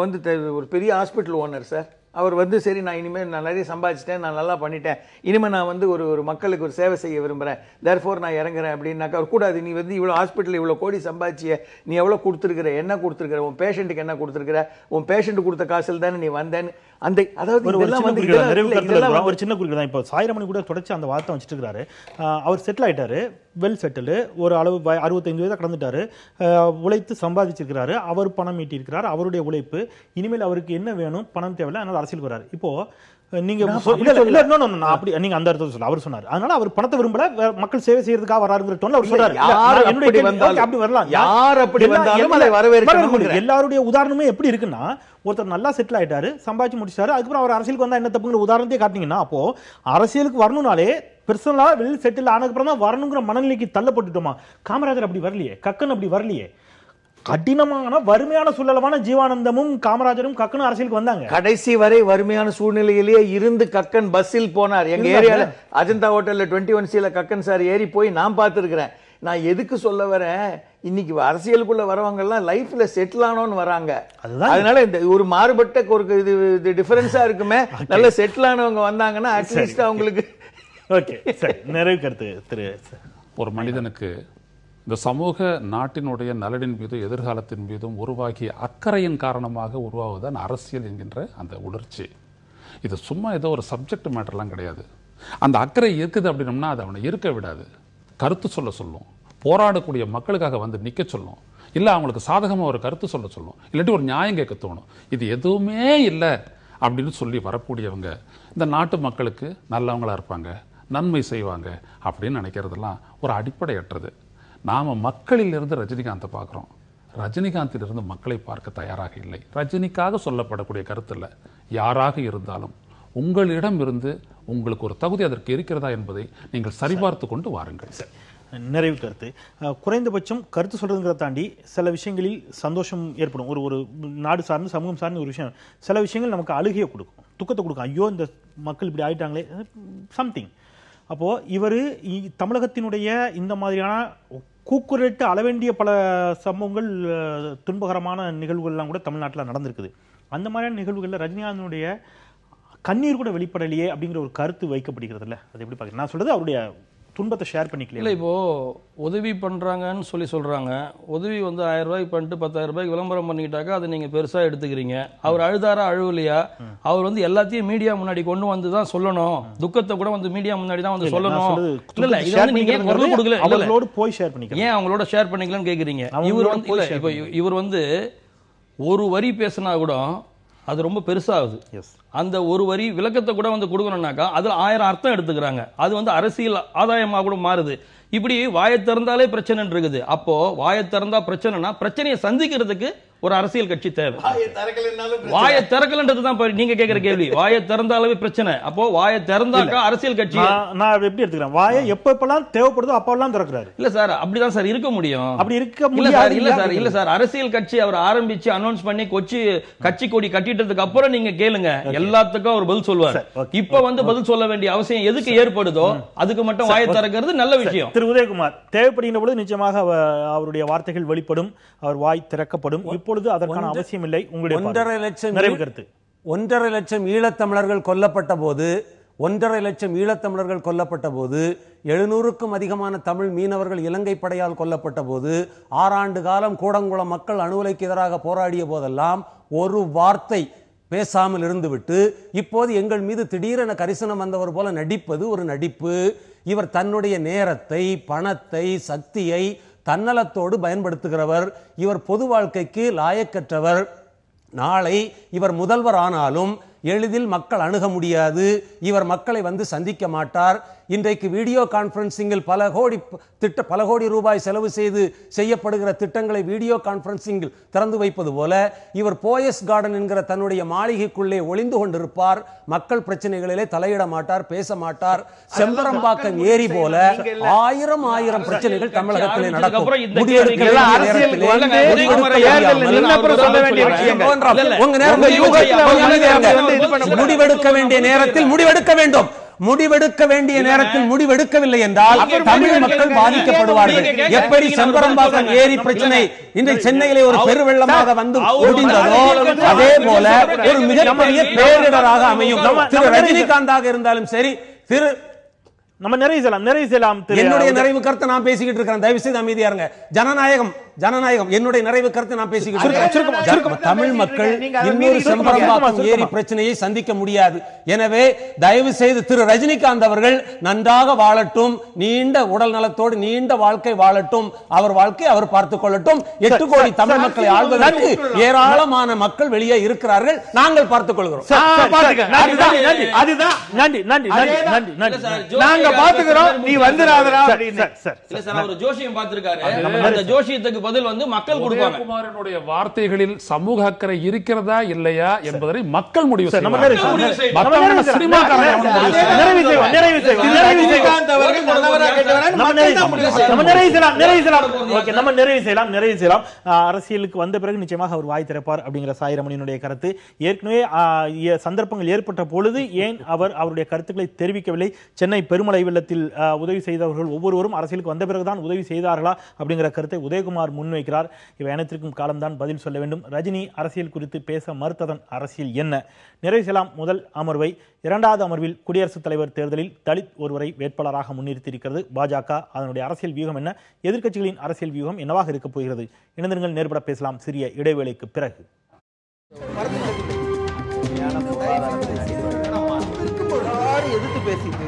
ஒரு பெரிய ஹாஸ்பிட்டல் ஓனர் சார், அவர் சரி நான் இனிமேல் நான் நிறைய சம்பாதிச்சிட்டேன், நான் நல்லா பண்ணிட்டேன், இனிமேல் நான் ஒரு மக்களுக்கு ஒரு சேவை செய்ய விரும்புகிறேன், தேர்ஃபோர் நான் இறங்குறேன் அப்படின்னாக்கா அவர் கூடாது. நீ இவ்வளோ ஹாஸ்பிட்டல் இவ்வளோ கோடி சம்பாதிச்சிய, நீ எவ்வளோ கொடுத்துருக்குற, என்ன கொடுத்துருக்குற, உன் பேஷண்ட்டுக்கு என்ன கொடுத்துருக்குற, உன் பேஷண்ட் கொடுத்த காசில் தானே நீ வந்தேன்னு அந்த அதாவது ஒரு சின்ன குறிப்பிட தான். இப்போ சாயிரமணி கூட தொடர்ச்சி அந்த வார்த்தை வச்சுட்டு இருக்கிறாரு. அவர் செட்டில் ஆயிட்டாரு, வெல் செட்டில், ஒரு அளவு 65 வயதை கடந்துட்டாரு, உழைத்து சம்பாதிச்சிருக்கிறாரு, அவர் பணம் ஈட்டியிருக்கிறார், அவருடைய உழைப்பு. இனிமேல் அவருக்கு என்ன வேணும், பணம் தேவையில்லை, அதனால அரசியலுக்கு வராரு. இப்போ நீங்க அப்படி நீங்க அந்த அர்த்தம் சொல்ல அவர் சொன்னார். அதனால அவர் பணத்தை விரும்பல, மக்கள் சேவை செய்யறதுக்காக வராருங்கிற டோன்ல அவர் சொல்றாரு. அப்படி வரலாம், யார் அப்படி வந்தாலும் எல்லாருடைய உதாரணமே எப்படி இருக்குன்னா, ஒருத்தர் நல்லா செட்டில் ஆயிட்டாரு, சம்பாதிச்சு முடிச்சாரு, அதுக்கப்புறம் அவர் அரசியலுக்கு வந்தா என்ன தப்புங்கிற உதாரணத்தையே காட்டினீங்கன்னா, அப்போ அரசியலுக்கு வரணும்னாலே பெர்சனலா வெளியில் செட்டில் ஆனதுக்கப்புறம் தான் வரணுங்கிற மனநிலைக்கு தள்ளப்பட்டுட்டோமா? காமராஜர் அப்படி வரலையே, கக்கன் அப்படி வரலையே. கடினமான வறுமையான சூழலமான ஜீவானந்தமும் காமராஜரும் கக்கனும் அரசியலுக்கு வந்தாங்க. கடைசி வரை வறுமையான சூழ்நிலையிலேயே இருந்து கக்கன் பஸ்ஸில் போனார். எங்க ஏரியால அஜந்தா ஹோட்டல்ல 21C கக்கன் சார் ஏறி போய் நான் பார்த்திருக்கிறேன். நான் எதுக்கு சொல்ல வரேன், இன்னைக்கு அரசியலுக்குள்ள வரவங்க எல்லாம் லைஃப்ல செட்டில் ஆனோன்னு வராங்க. அதனால இந்த ஒரு மாறுபட்ட ஒரு இது டிஃபரன்ஸா இருக்குமே, நல்ல செட்டில் ஆனவங்க வந்தாங்கன்னா அட்லீஸ்ட் அவங்களுக்கு நிறைவு கருத்து திரு. ஒரு மனிதனுக்கு இந்த சமூக நாட்டினுடைய நலனின் மீதும் எதிர்காலத்தின் மீதும் உருவாகிய அக்கறையின் காரணமாக உருவாகுதான் அரசியல் என்கின்ற அந்த உணர்ச்சி. இது சும்மா ஏதோ ஒரு சப்ஜெக்ட் மேட்டர்லாம் கிடையாது. அந்த அக்கறை இருக்குது அப்படின்னம்னா அது அவனை இருக்க விடாது, கருத்து சொல்லும், போராடக்கூடிய மக்களுக்காக நிக்க சொல்லும், இல்லை அவங்களுக்கு சாதகமாக ஒரு கருத்து சொல்லும், இல்லாட்டி ஒரு நியாயம் கேட்க தோணும். இது எதுவுமே இல்லை அப்படின்னு சொல்லி வரக்கூடியவங்க இந்த நாட்டு மக்களுக்கு நல்லவங்களா இருப்பாங்க, நன்மை செய்வாங்க அப்படின்னு நினைக்கிறதெல்லாம் ஒரு அடிப்படையற்றது. நாம மக்களிலிருந்து ரஜினிகாந்தை பார்க்குறோம், ரஜினிகாந்திலிருந்து மக்களை பார்க்க தயாராக இல்லை. ரஜினிக்காக சொல்லப்படக்கூடிய கருத்து இல்லை, யாராக இருந்தாலும் உங்களிடம் இருந்து உங்களுக்கு ஒரு தகுதி அதற்கு இருக்கிறதா என்பதை நீங்கள் சரிபார்த்து கொண்டு வாருங்கள். நிறைவு கருத்து, குறைந்தபட்சம் கருத்து சொல்றதுங்கிறத தாண்டி சில விஷயங்களில் சந்தோஷம் ஏற்படும். ஒரு நாடு சார்ந்து சமூகம் சார்ந்த ஒரு விஷயம், சில விஷயங்கள் நமக்கு அழுகையை கொடுக்கும், துக்கத்தை கொடுக்கும். ஐயோ இந்த மக்கள் இப்படி ஆயிட்டாங்களே சம்திங். அப்போ இவர் தமிழகத்தினுடைய இந்த மாதிரியான கூக்குரட்டு அளவேண்டிய பல சம்பவங்கள், துன்பகரமான நிகழ்வுகள்லாம் கூட தமிழ்நாட்டில் நடந்திருக்குது. அந்த மாதிரியான நிகழ்வுகளில் ரஜினிகாந்தனுடைய கண்ணீர் கூட வெளிப்படலையே அப்படிங்கிற ஒரு கருத்து வைக்கப்படுகிறது இல்லை, அது எப்படி பார்க்குறேன்? நான் சொல்றது அவருடைய துன்பத்தை ஷேர் பண்ணிக்கல. இல்லை, இப்போ உதவி பண்றாங்கன்னு சொல்றாங்க. உதவி 1000 ரூபாய்க்கு பண்ணிட்டு 10,000 ரூபாய்க்கு விளம்பரம் பண்ணிக்கிட்டாக்கா அதை நீங்க பெருசா எடுத்துக்கிறீங்க. அவர் அழுதாரா அழுவலையா? அவர் எல்லாத்தையும் மீடியா முன்னாடி கொண்டு வந்து தான் சொல்லணும், துக்கத்தை கூட மீடியா முன்னாடி தான் சொல்லணும். இல்ல இது நீங்க குரல் கொடுக்கல, அவங்களோட போய் ஷேர் பண்ணிக்கலாம், ஏன் அவங்களோட ஷேர் பண்ணிக்கலாம்னு கேக்குறீங்க. இவர் ஒரு வரி பேசினா கூட அது ரொம்ப பெருசாகுது. அந்த ஒரு வரி விளக்கத்தை கூட கொடுக்கணும்னாக்கா அதுல 1000 அர்த்தம் எடுத்துக்கிறாங்க. அது அரசியல் ஆதாயமா கூட மாறுது. இப்படி வாயை திறந்தாலே பிரச்சனை இருக்குது. அப்போ வாயை திறந்தா பிரச்சனைனா பிரச்சனையை சந்திக்கிறதுக்கு ஒரு அரசியல் கட்சி தேவை. வாயை திறக்கலன்றதுதான் நீங்க கேக்குற கேள்வி. வாயை திறந்தாலே பிரச்சனை. அப்போ வாயை திறந்தாக்கா அரசியல் கட்சி நான் எப்படி எடுத்துக்கிறேன், வாயை எப்பெல்லாம் தேவைப்படுதோ அப்பெல்லாம் திறக்கிறாரு. இல்ல சார், அப்படிதான் சார் இருக்க முடியும். அப்படி இருக்க முடியாது. இல்ல சார், அரசியல் கட்சி அவர் ஆரம்பிச்சு அனௌன்ஸ் பண்ணி கட்சி கொடி கட்டிட்டதுக்கு அப்புறம் நீங்க கேளுங்க, எல்லாத்துக்கும் அவர் பதில் சொல்வார். இப்ப பதில் சொல்ல வேண்டிய அவசியம் எதுக்கு ஏற்படுதோ அதுக்கு மட்டும் வாயை திறக்கிறது நல்ல விஷயம். திரு உதயகுமார், தேவைப்படுகின்ற பொழுது நிச்சயமாக அவருடைய வார்த்தைகள் வெளிப்படும், அவர் வாய் திறக்கப்படும். இப்பொழுது அதற்கான அவசியம் இல்லை. உங்களுடைய 1.5 லட்சம் நிறைவு கருத்து. 1.5 லட்சம் ஈழத்தமிழர்கள் கொல்லப்பட்ட போது 1.5 லட்சம் ஈழத்தமிழர்கள் கொல்லப்பட்ட போது 700க்கும் அதிகமான தமிழ் மீனவர்கள் இலங்கை படையால் கொல்லப்பட்ட போது 6 ஆண்டு காலம் கூடங்குளம் மக்கள் அணு உலைக்கு எதிராக போராடிய போதெல்லாம் ஒரு வார்த்தை பேசாமல் இருந்துவிட்டு இப்போது எங்கள் மீது திடீரென கரிசனம் வந்தவர் போல நடிப்பது ஒரு நடிப்பு. இவர் தன்னுடைய நேரத்தை, பணத்தை, சக்தியை தன்னலத்தோடு பயன்படுத்துகிறவர். இவர் பொது வாழ்க்கைக்கு லாயக்கற்றவர். நாளை இவர் முதல்வர் ஆனாலும் எளிதில் மக்கள் அணுக முடியாது. இவர் மக்களை சந்திக்க மாட்டார். இன்றைக்கு வீடியோ கான்பரன்சிங்கில் பல கோடி ரூபாய் செலவு செய்து செய்யப்படுகிற திட்டங்களை வீடியோ கான்பரன்சிங்கில் திறந்து வைப்பது போல இவர் போயஸ் கார்டன் என்கிற தன்னுடைய மாளிகைக்குள்ளே ஒளிந்து கொண்டிருப்பார். மக்கள் பிரச்சனைகளிலே தலையிட மாட்டார், பேச மாட்டார். செம்பரம்பாக்கம் ஏரி போல ஆயிரம் பிரச்சனைகள் தமிழகத்திலே நடக்கும். முடிவெடுக்க வேண்டிய நேரத்தில் முடிவெடுக்க வேண்டும். முடிவெடுக்க வேண்டிய நேரத்தில் முடிவெடுக்கவில்லை என்றால் தமிழ் மக்கள் பாதிக்கப்படுவார்கள். எப்படி செம்பரம்பாக்கம் ஏரி பிரச்சனை இன்றைக்கு சென்னையிலே ஒரு பெருவெள்ளமாக முடிந்ததோ அதே போல ஒரு மிகப்பெரிய பேரிடராக அமையும். திரு ரஜினிகாந்தாக இருந்தாலும் சரி, நம்ம நிறைவு செய்யலாம். என்னுடைய நிறைவு கருத்தை நான் பேசிக்கிட்டு இருக்கிறேன். தயவு செய்து அமைதியா இருங்க. ஜனநாயகம் என்னுடைய நிறைவு கருத்தை நான் பேசிக்கிட்டு தமிழ் மக்கள் இன்னொரு செம்பரம்பாக்கம் ஏரி பிரச்சனையை சந்திக்க முடியாது. எனவே தயவு செய்து திரு ரஜினிகாந்த் அவர்கள் நன்றாக வாழட்டும், நீண்ட உடல் நலத்தோடு நீண்ட வாழ்க்கை வாழட்டும். அவர் வாழ்க்கை அவர் பார்த்துக் கொள்ளட்டும். 8 கோடி தமிழ் மக்களை ஆள்வதற்கு ஏராளமான மக்கள் வெளியே இருக்கிறார்கள். நாங்கள் பார்த்துக் கொள்கிறோம். பாத்துக்கிறோம், நீ வந்துராதரா அப்படின்னு. இல்ல சார், அவர் ஜோசியம் பார்த்திருக்காரு. அந்த ஜோசியத்துக்கு பதில் மக்கள் கொடுப்பாங்க. குமாரனுடைய வார்த்தைகளில் சமூக அக்கறை இருக்கிறதா இல்லையா என்பதை மக்கள் முடிவு செய்வாங்க. அரசியலுக்கு வந்த பிறகு நிச்சயமாக அவர் வாய் திறப்பார் அப்படிங்கிற சாயிரமணியினுடைய கருத்து. ஏற்கனவே சந்தர்ப்பங்கள் ஏற்பட்ட பொழுது ஏன் அவருடைய கருத்துக்களை தெரிவிக்கவில்லை? சென்னை பெருமழை வெள்ளத்தில் உதவி செய்தவர்கள் ஒவ்வொருவரும் அரசியலுக்கு வந்த பிறகுதான் உதவி செய்தார்களா அப்படிங்கிற கருத்தை உதயகுமார் முன்வைக்கிறார். இவை அனைத்திற்கும் காலம்தான் பதில் சொல்ல வேண்டும். ரஜினி அரசியல் குறித்து பேச மறுத்ததன் அரசியல் என்ன? நிறைவு செய்யலாம் முதல் அமர்வை. 2வது அமர்வில் குடியரசுத் தலைவர் தேர்தலில் தலித் ஒருவரை வேட்பாளராக முன்னிறுத்தியிருக்கிறது பாஜக. அதனுடைய அரசியல் வியூகம் என்ன? எதிர்க்கட்சிகளின் அரசியல் வியூகம் என்னவாக இருக்கப் போகிறது? இணைந்திருங்கள், நேர்பட பேசலாம் சிறிய இடைவேளைக்கு பிறகு. எதிர்த்து பேசிட்டு